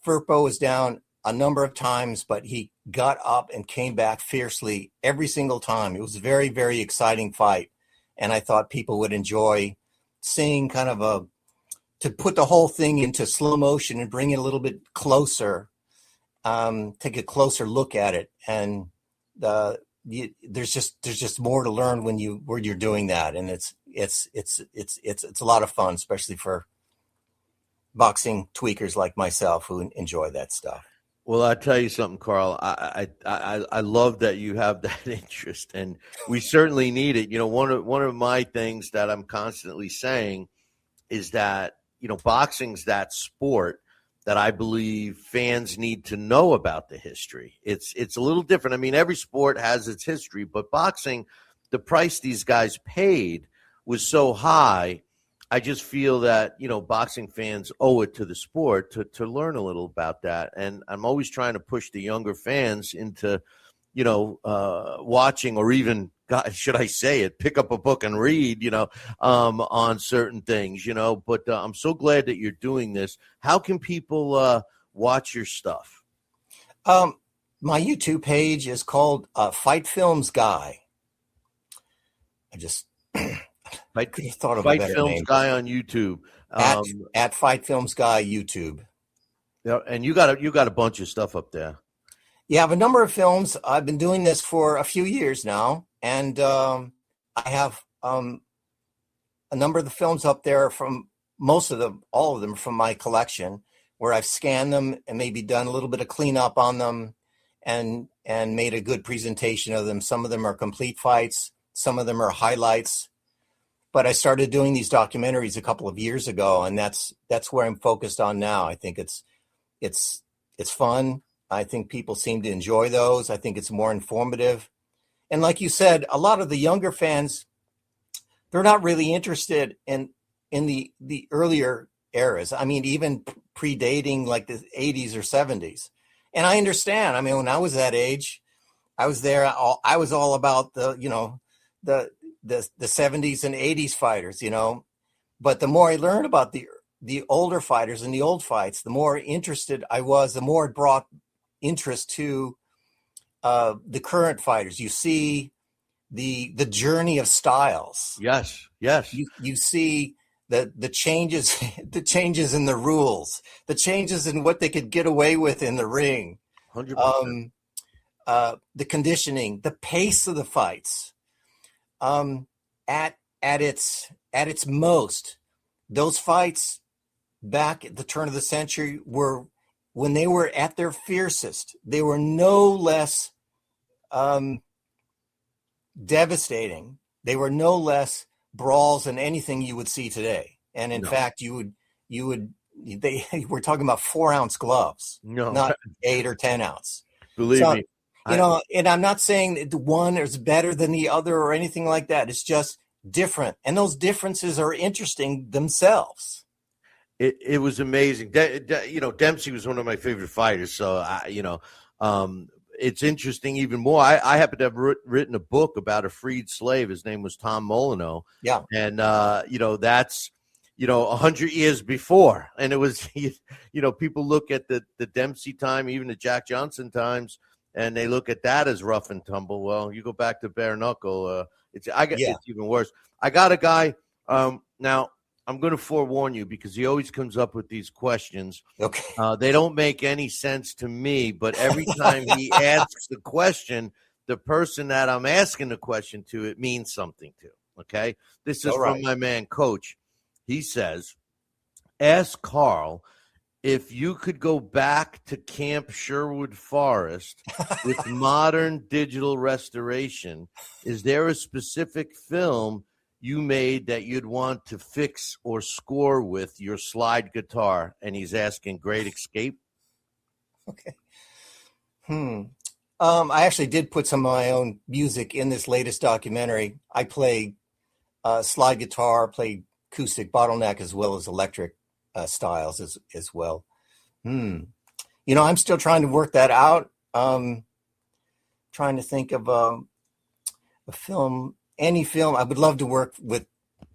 Firpo was down a number of times, but he got up and came back fiercely every single time. It was a very, very exciting fight, and I thought people would enjoy seeing to put the whole thing into slow motion and bring it a little bit closer, take a closer look at it. And there's just more to learn when you're doing that. And it's a lot of fun, especially for boxing tweakers like myself who enjoy that stuff. Well, I'll tell you something, Carl. I love that you have that interest, and we certainly need it. One of my things that I'm constantly saying is that, boxing's that sport that I believe fans need to know about the history. It's a little different. I mean, every sport has its history, but boxing, the price these guys paid was so high. I just feel that, boxing fans owe it to the sport to learn a little about that. And I'm always trying to push the younger fans into, watching, or even, should I say it, pick up a book and read, on certain things, But I'm so glad that you're doing this. How can people watch your stuff? My YouTube page is called Fight Films Guy. I just... I could have thought of Fight a better Films name. Guy on YouTube. At Fight Films Guy YouTube. Yeah, and you got a bunch of stuff up there. Yeah, I have a number of films. I've been doing this for a few years now, and I have a number of the films up there from all of them from my collection, where I've scanned them and maybe done a little bit of cleanup on them, and made a good presentation of them. Some of them are complete fights. Some of them are highlights. But I started doing these documentaries a couple of years ago, and that's where I'm focused on now. I think it's fun. I think people seem to enjoy those. I think it's more informative. And like you said, a lot of the younger fans, they're not really interested in the earlier eras. I mean, even predating like the 80s or 70s. And I understand. I mean, when I was that age, I was there. I was all about the 70s and 80s fighters, but the more I learned about the older fighters and the old fights, the more interested I was, the more it brought interest to the current fighters. You see the journey of styles. Yes. You see the changes, the changes in the rules, the changes in what they could get away with in the ring. 100%. The conditioning, the pace of the fights. At its most, those fights back at the turn of the century were, when they were at their fiercest, they were no less devastating. They were no less brawls than anything you would see today. And in fact, they were talking about 4-ounce gloves, not 8 or 10 ounce. Believe me. And I'm not saying that one is better than the other or anything like that. It's just different. And those differences are interesting themselves. It was amazing. Dempsey was one of my favorite fighters. So, it's interesting even more. I happen to have written a book about a freed slave. His name was Tom Molyneux. Yeah. And, that's, 100 years before. And it was, people look at the Dempsey time, even the Jack Johnson times, and they look at that as rough and tumble. Well, you go back to bare knuckle. It's even worse. I got a guy. Now I'm going to forewarn you because he always comes up with these questions. Okay. They don't make any sense to me, but every time he asks the question, the person that I'm asking the question to, it means something to. Okay? This is from my man, Coach. He says, ask Carl if you could go back to Camp Sherwood Forest with modern digital restoration, is there a specific film you made that you'd want to fix or score with your slide guitar? And he's asking, Great Escape? Okay. I actually did put some of my own music in this latest documentary. I play slide guitar, play acoustic bottleneck as well as electric styles as well. You know, I'm still trying to work that out. Trying to think of a film, any film. I would love to work with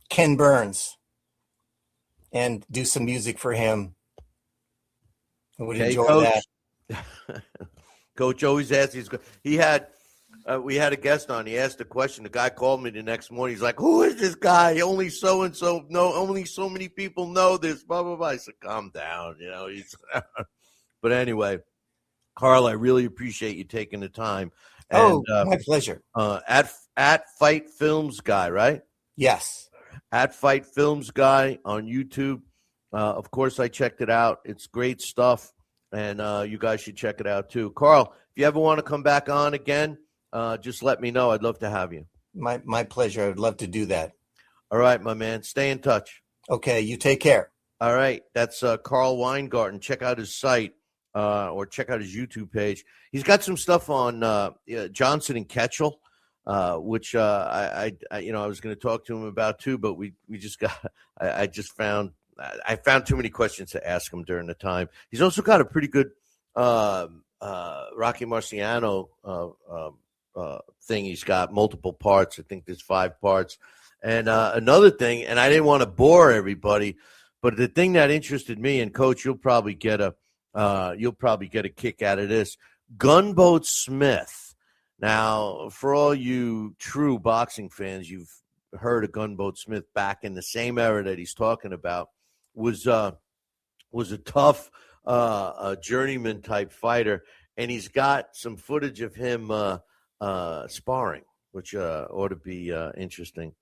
Ken Burns and do some music for him. I would enjoy Coach. that. Coach always asks. We had a guest on. He asked a question. The guy called me the next morning. He's like, "Who is this guy? Only so and so. No, only so many people know this." Blah blah blah. I said, "Calm down." You know. But anyway, Carl, I really appreciate you taking the time. And, my pleasure. At Fight Films Guy, right? Yes. At Fight Films Guy on YouTube. Of course, I checked it out. It's great stuff, and you guys should check it out too. Carl, if you ever want to come back on again, just let me know. I'd love to have you. My pleasure. I'd love to do that. All right, my man. Stay in touch. Okay, you take care. All right. That's Carl Weingarten. Check out his site or check out his YouTube page. He's got some stuff on Johnson and Ketchel, which I was going to talk to him about too, but we just got I found too many questions to ask him during the time. He's also got a pretty good Rocky Marciano thing. He's got multiple parts. I think there's 5 parts. And another thing, and I didn't want to bore everybody, but the thing that interested me, and Coach, you'll probably get a kick out of this. Gunboat Smith. Now, for all you true boxing fans, you've heard of Gunboat Smith back in the same era that he's talking about. Was a tough journeyman type fighter, and he's got some footage of him sparring, which ought to be interesting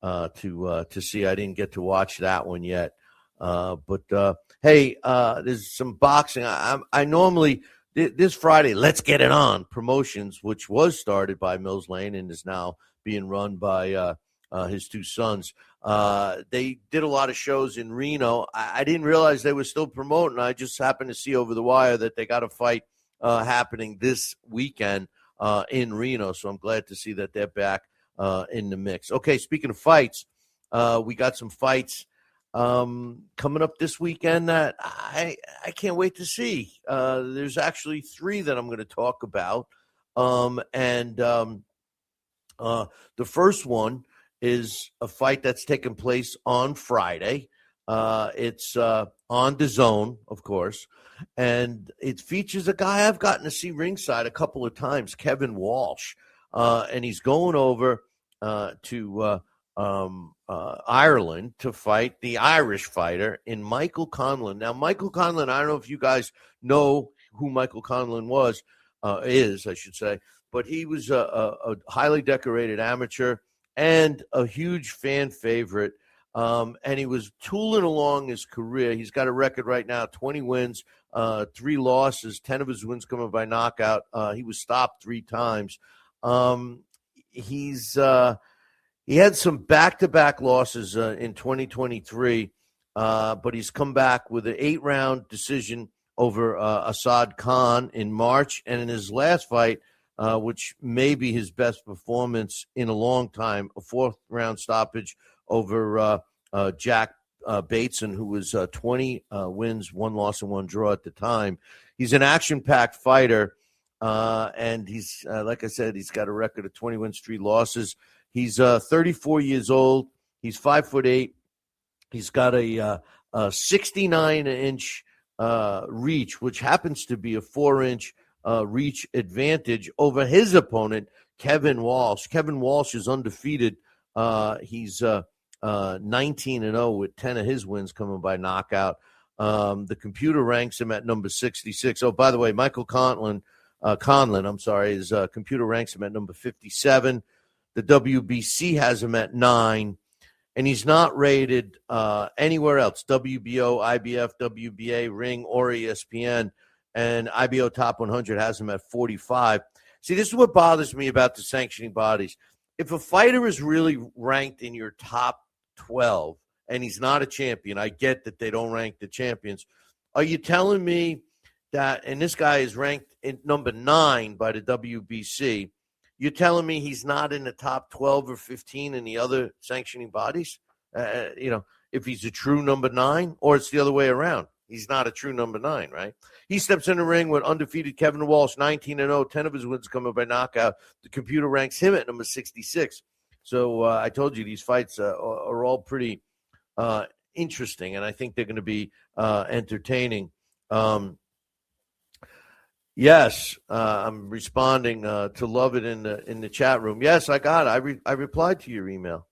to see. I didn't get to watch that one yet, but hey, there's some boxing. I normally this Friday, Let's Get It On Promotions, which was started by Mills Lane and is now being run by his 2 sons. They did a lot of shows in Reno. I didn't realize they were still promoting. I just happened to see over the wire that they got a fight happening this weekend in Reno. So I'm glad to see that they're back in the mix. Okay, speaking of fights, we got some fights coming up this weekend that I can't wait to see. There's actually 3 that I'm going to talk about. The first one is a fight that's taking place on Friday. It's on DAZN, of course, and it features a guy I've gotten to see ringside a couple of times, Kevin Walsh, and he's going over to Ireland to fight the Irish fighter in Michael Conlan. Now, Michael Conlan, I don't know if you guys know who Michael Conlan is, I should say, but he was a highly decorated amateur and a huge fan favorite. And he was tooling along his career. He's got a record right now, 20 wins, 3 losses, 10 of his wins coming by knockout. He was stopped 3 times. He had some back-to-back losses in 2023, but he's come back with an 8-round decision over Assad Khan in March. And in his last fight, which may be his best performance in a long time, a 4th-round stoppage over Jack Bateson, who was 20 wins, 1 loss, and 1 draw at the time. He's an action-packed fighter, and he's, like I said, he's got a record of 20 wins, 3 losses. He's 34 years old. He's 5'8". He's got a 69-inch reach, which happens to be a 4-inch reach advantage over his opponent, Kevin Walsh. Kevin Walsh is undefeated. He's 19-0 with 10 of his wins coming by knockout. The computer ranks him at number 66. Oh, by the way, Michael Conlon, his computer ranks him at number 57. The WBC has him at 9, and he's not rated anywhere else, WBO, IBF, WBA, Ring, or ESPN, and IBO Top 100 has him at 45. See, this is what bothers me about the sanctioning bodies. If a fighter is really ranked in your top 12 and he's not a champion, I get that they don't rank the champions. Are you telling me that, and this guy is ranked in number 9 by the WBC, you're telling me he's not in the top 12 or 15 in the other sanctioning bodies? If he's a true number 9, or it's the other way around. He's not a true number 9, right? He steps in the ring with undefeated Kevin Walsh, 19-0, 10 of his wins coming by knockout. The computer ranks him at number 66. So I told you these fights are all pretty interesting, and I think they're going to be entertaining. Yes, I'm responding to Love It in the chat room. Yes, I got it. I replied to your email.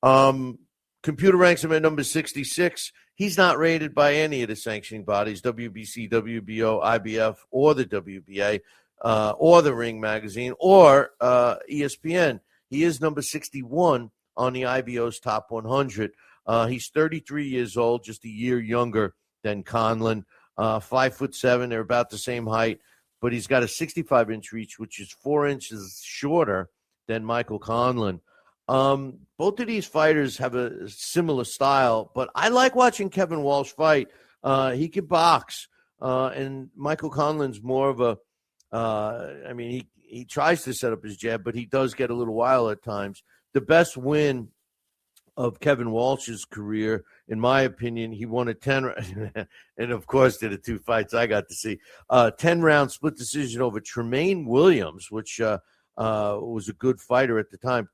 Computer ranks him at number 66. He's not rated by any of the sanctioning bodies, WBC, WBO, IBF, or the WBA, or the Ring magazine, or ESPN. He is number 61 on the IBO's Top 100. He's 33 years old, just a year younger than Conlon. 5'7". They're about the same height, but he's got a 65-inch reach, which is 4 inches shorter than Michael Conlon. Both of these fighters have a similar style, but I like watching Kevin Walsh fight. He can box, and Michael Conlon's more of a he tries to set up his jab, but he does get a little wild at times. The best win of Kevin Walsh's career, in my opinion, he won a 10, and of course, to the 2 fights I got to see, 10-round split decision over Tremaine Williams, which was a good fighter at the time,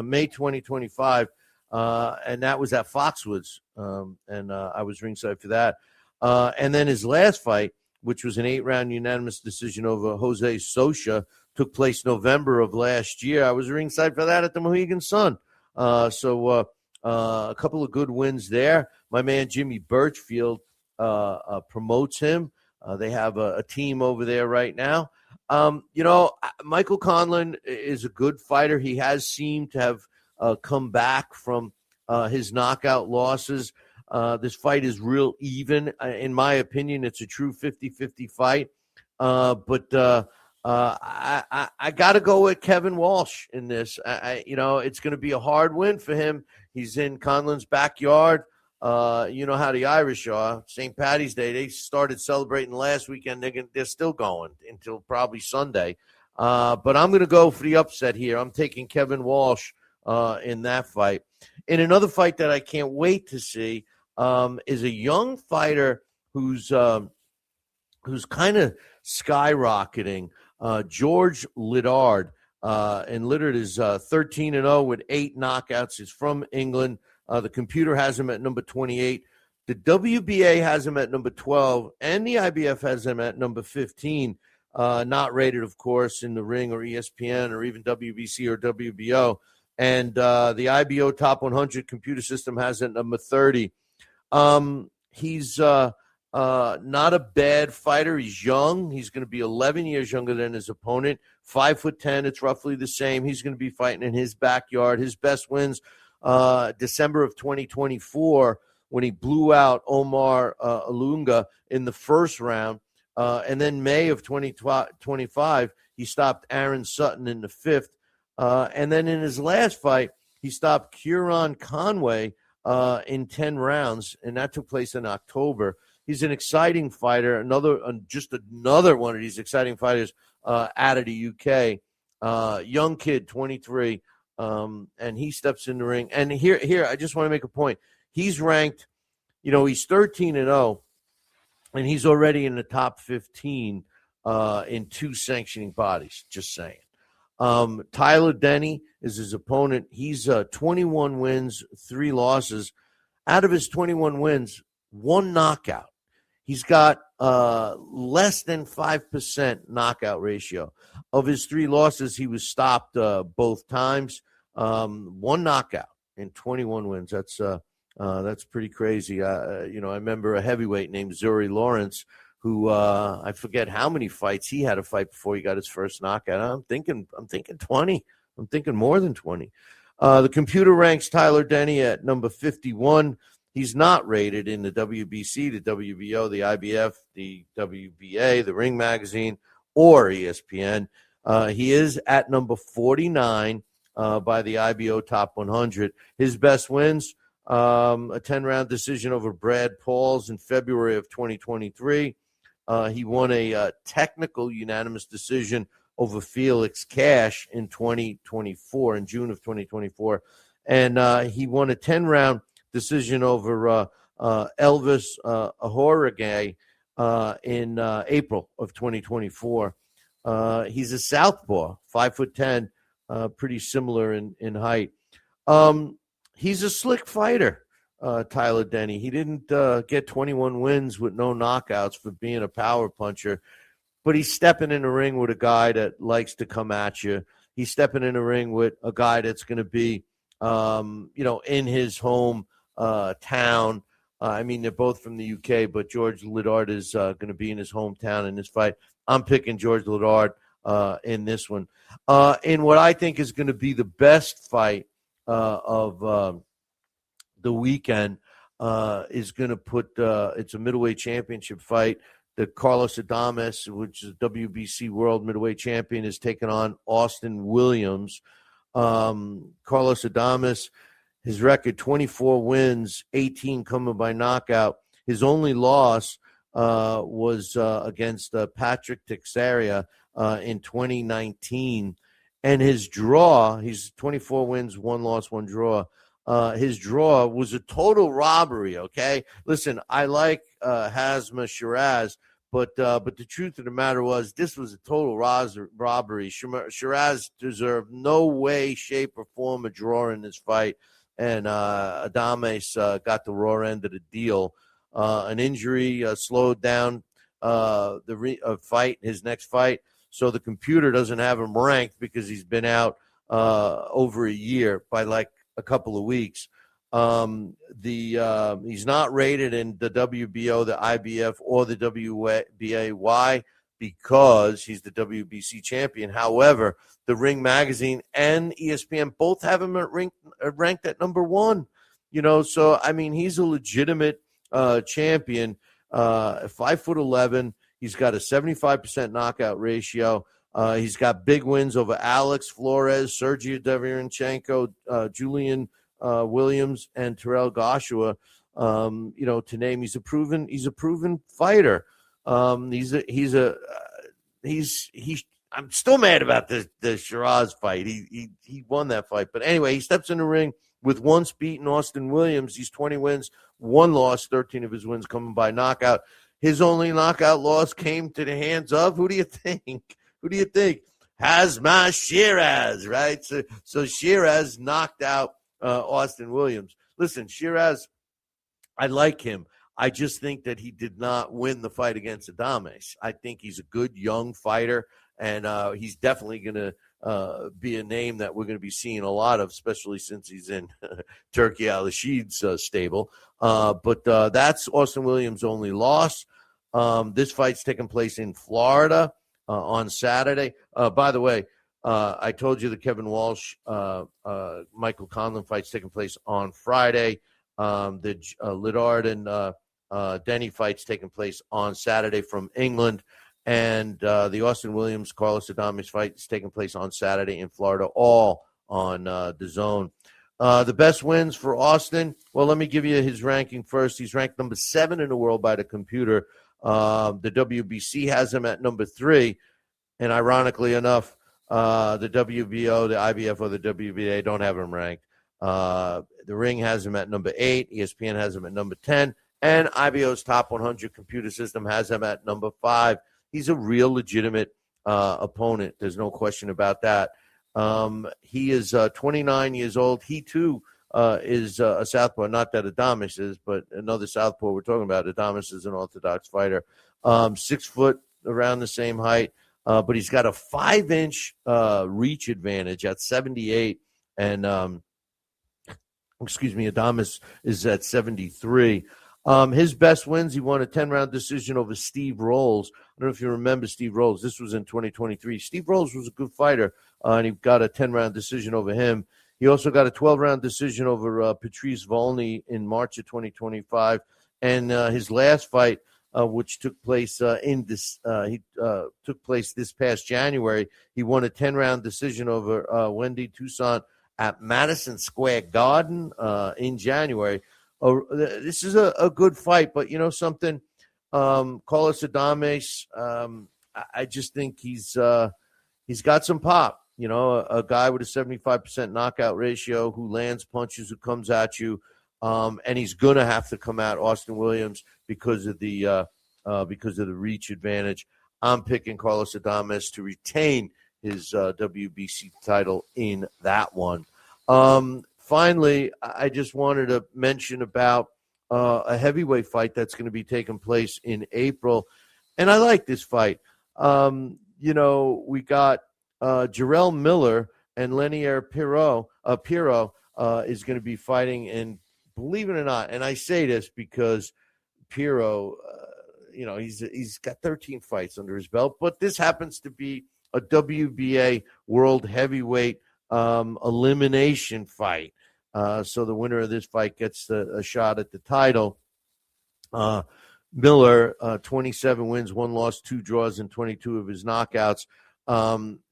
May 2025, and that was at Foxwoods, and I was ringside for that. And then his last fight, which was an 8-round unanimous decision over Jose Socha, took place November of last year. I was ringside for that at the Mohegan Sun. So a couple of good wins there. My man Jimmy Birchfield promotes him. They have a team over there right now. Michael Conlon is a good fighter. He has seemed to have come back from his knockout losses. This fight is real even. In my opinion, it's a true 50-50 fight. But I got to go with Kevin Walsh in this. It's going to be a hard win for him. He's in Conlon's backyard. You know how the Irish are. St. Paddy's Day, they started celebrating last weekend. They're still going until probably Sunday. But I'm going to go for the upset here. I'm taking Kevin Walsh in that fight. In another fight that I can't wait to see is a young fighter who's kind of skyrocketing, George Liddard. And Liddard is 13-0 with 8 knockouts. He's from England. The computer has him at number 28. The WBA has him at number 12, and the IBF has him at number 15. Not rated, of course, in the Ring or ESPN or even WBC or WBO. And the IBO Top 100 computer system has it at number 30. He's not a bad fighter. He's young. He's going to be 11 years younger than his opponent. 5'10". It's roughly the same. He's going to be fighting in his backyard. His best wins, December of 2024, when he blew out Omar Alunga in the first round. And then May of 2025, he stopped Aaron Sutton in the 5th. And then in his last fight, he stopped Kieran Conway in 10 rounds, and that took place in October. He's an exciting fighter, just another one of these exciting fighters out of the UK. Young kid, 23, and he steps in the ring. And here, I just want to make a point. He's ranked, he's 13-0, and he's already in the top 15 in 2 sanctioning bodies, just saying. Tyler Denny is his opponent. He's 21 wins, 3 losses. Out of his 21 wins, 1 knockout. He's got less than 5% knockout ratio. Of his 3 losses, he was stopped both times. 1 knockout. and 21 wins. That's pretty crazy. I remember a heavyweight named Zuri Lawrence, who I forget how many fights he had to fight before he got his first knockout. I'm thinking 20. I'm thinking more than 20. The computer ranks Tyler Denny at number 51. He's not rated in the WBC, the WBO, the IBF, the WBA, the Ring Magazine, or ESPN. He is at number 49 by the IBO Top 100. His best wins, a 10-round decision over Brad Pauls in February of 2023. He won a technical unanimous decision over Felix Cash in 2024, in June of 2024. And he won a 10-round decision over Elvis Ahoragay in April of 2024. He's a southpaw, 5'10", pretty similar in height. He's a slick fighter, Tyler Denny. He didn't get 21 wins with no knockouts for being a power puncher, but he's stepping in the ring with a guy that likes to come at you. He's stepping in the ring with a guy that's going to be, in his home town. I mean, they're both from the UK, but George Lidard is going to be in his hometown in this fight. I'm picking George Lidard in this one. In what I think is going to be the best fight of the weekend, is going to put it's a middleweight championship fight. The Carlos Adames, which is WBC World Middleweight Champion, is taking on Austin Williams. Carlos Adames, his record 24 wins, 18 coming by knockout. His only loss was against Patrick Teixeira in 2019. And his draw, he's 24 wins, 1 loss, 1 draw. His draw was a total robbery, okay? Listen, I like Hazma Shiraz, but the truth of the matter was this was a total robbery. Shiraz deserved no way, shape, or form a draw in this fight, and Adames got the raw end of the deal. An injury slowed down the fight, his next fight, so the computer doesn't have him ranked because he's been out over a year by like a couple of weeks. He's not rated in the WBO, the IBF, or the WBA. Why? Because he's the WBC champion. However, the Ring Magazine and ESPN both have him ranked at number 1. So I mean, he's a legitimate champion. 5'11". He's got a 75% knockout ratio. He's got big wins over Alex Flores, Sergio Derevyanchenko, Julian Williams, and Terrell Joshua. To name, he's a proven fighter. I'm still mad about the Shiraz fight. He won that fight, but anyway, he steps in the ring with once beaten Austin Williams. He's 20 wins, 1 loss, 13 of his wins coming by knockout. His only knockout loss came to the hands of, who do you think? Hazma Shiraz, right? So Shiraz knocked out Austin Williams. Listen, Shiraz, I like him. I just think that he did not win the fight against Adames. I think he's a good young fighter, and he's definitely going to be a name that we're going to be seeing a lot of, especially since he's in Turki Al-Rashid's stable. But that's Austin Williams' only loss. This fight's taking place in Florida on Saturday. By the way, I told you the Kevin Walsh, Michael Conlon fight's taking place on Friday. The Lidard and Denny fight's taking place on Saturday from England. And the Austin Williams, Carlos Adames fight is taking place on Saturday in Florida, all on the Zone. The best wins for Austin, well, let me give you his ranking first. He's ranked number 7 in the world by the computer. The WBC has him at number 3. And ironically enough, the WBO, the IBF, or the WBA don't have him ranked. The Ring has him at number 8. ESPN has him at number 10. And IBO's Top 100 computer system has him at number 5. He's a real legitimate opponent. There's no question about that. He is 29 years old. He, too, is a southpaw. Not that Adames is, but another southpaw we're talking about. Adames is an orthodox fighter. 6 foot, around the same height. But he's got a 5-inch reach advantage at 78. And Adames is at 73. His best wins, he won a 10-round decision over Steve Rolls. I don't know if you remember Steve Rolls. This was in 2023. Steve Rolls was a good fighter, and he got a 10-round decision over him. He also got a 12-round decision over Patrice Volney in March of 2025. And his last fight, which took place took place this past January, he won a 10-round decision over Wendy Toussaint at Madison Square Garden in January. This is a good fight, but you know something, Carlos Adames, I just think he's got some pop. You know, a guy with a 75% knockout ratio who lands punches, who comes at you, and he's gonna have to come at Austin Williams because of the reach advantage. I'm picking Carlos Adames to retain his WBC title in that one. Finally, I just wanted to mention about a heavyweight fight that's going to be taking place in April, and I like this fight. We got Jarrell Miller and Lenier Piro is going to be fighting, and believe it or not, and I say this because Piro, he's got 13 fights under his belt, but this happens to be a WBA World Heavyweight elimination fight. So the winner of this fight gets a shot at the title. Miller, 27 wins, 1 loss, 2 draws, and 22 of his knockouts.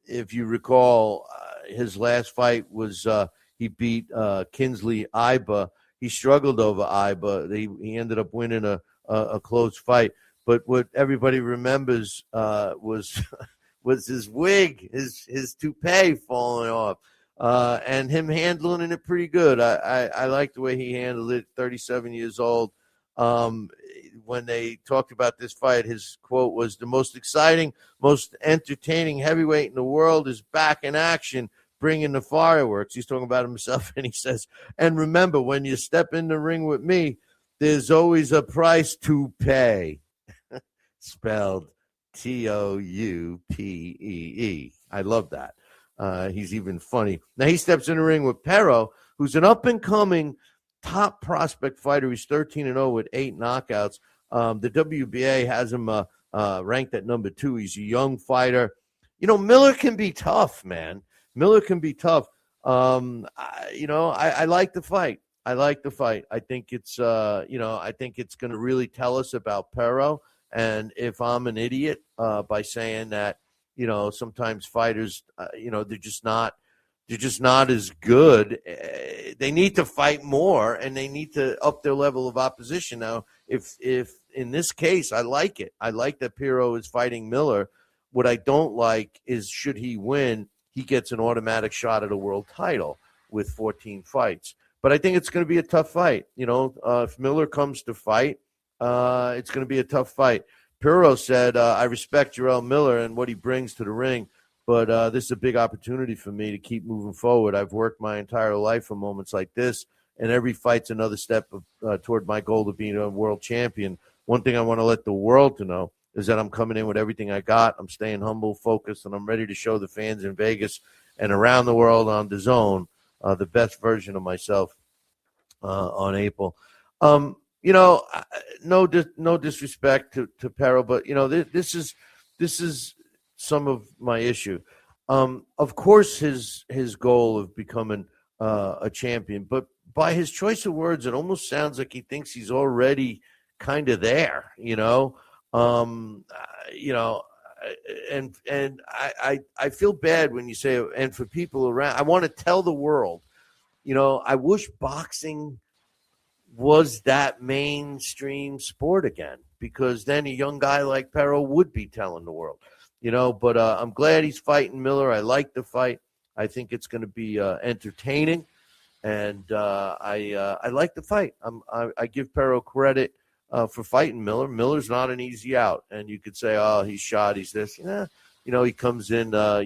If you recall, his last fight was he beat Kinsley Iba. He struggled over Iba. He ended up winning a close fight. But what everybody remembers was his wig, his toupee falling off. And him handling it pretty good. I like the way he handled it, 37 years old. When they talked about this fight, his quote was, "The most exciting, most entertaining heavyweight in the world is back in action, bringing the fireworks." He's talking about himself, and he says, "And remember, when you step in the ring with me, there's always a price to pay." Spelled Toupee. I love that. He's even funny. Now he steps in the ring with Pero, who's an up-and-coming top prospect fighter. He's 13-0 with 8 knockouts. The WBA has him ranked at number 2. He's a young fighter. You know, Miller can be tough, man. Miller can be tough. I like the fight. I think it's going to really tell us about Pero. And if I'm an idiot by saying that, sometimes fighters, they're just not as good. They need to fight more, and they need to up their level of opposition. Now, if in this case, I like it. I like that Piro is fighting Miller. What I don't like is, should he win, he gets an automatic shot at a world title with 14 fights. But I think it's going to be a tough fight. If Miller comes to fight, it's going to be a tough fight. Piro said, "I respect Jarrell Miller and what he brings to the ring, but this is a big opportunity for me to keep moving forward. I've worked my entire life for moments like this, and every fight's another step toward my goal of being a world champion. One thing I want to let the world to know is that I'm coming in with everything I got. I'm staying humble, focused, and I'm ready to show the fans in Vegas and around the world on DAZN the best version of myself on April." No disrespect to Pero, but this is some of my issue. Of course, his goal of becoming a champion, but by his choice of words, it almost sounds like he thinks he's already kind of there. And I feel bad when you say, and for people around, I want to tell the world, I wish boxing was that mainstream sport again, because then a young guy like Pero would be telling the world, but I'm glad he's fighting Miller. I like the fight. I think it's going to be entertaining, and I like the fight. I give Pero credit for fighting Miller. Miller's not an easy out, and you could say, "Oh, he's shot, he's this." He comes in, a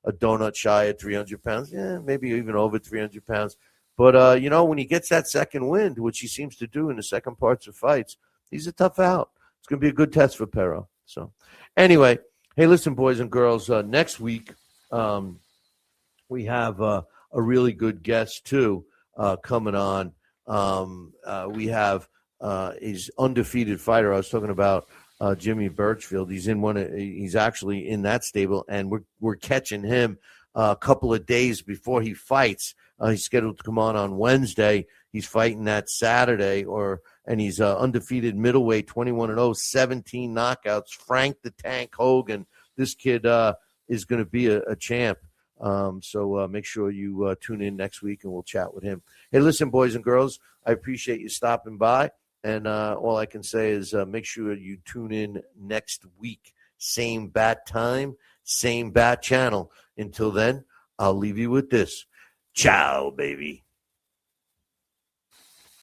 donut shy at 300 pounds, maybe even over 300 pounds. But, when he gets that second wind, which he seems to do in the second parts of fights, he's a tough out. It's going to be a good test for Pero. So, anyway, hey, listen, boys and girls, next week we have a really good guest, too. coming on. We have his undefeated fighter. I was talking about Jimmy Birchfield. He's actually in that stable, and we're catching him a couple of days before he fights. He's scheduled to come on Wednesday. He's fighting that Saturday, and he's undefeated middleweight, 21-0, 17 knockouts. Frank the Tank Hogan. This kid is going to be a champ. So make sure you tune in next week, and we'll chat with him. Hey, listen, boys and girls, I appreciate you stopping by. And all I can say is make sure you tune in next week. Same bat time, same bat channel. Until then, I'll leave you with this. Ciao, baby.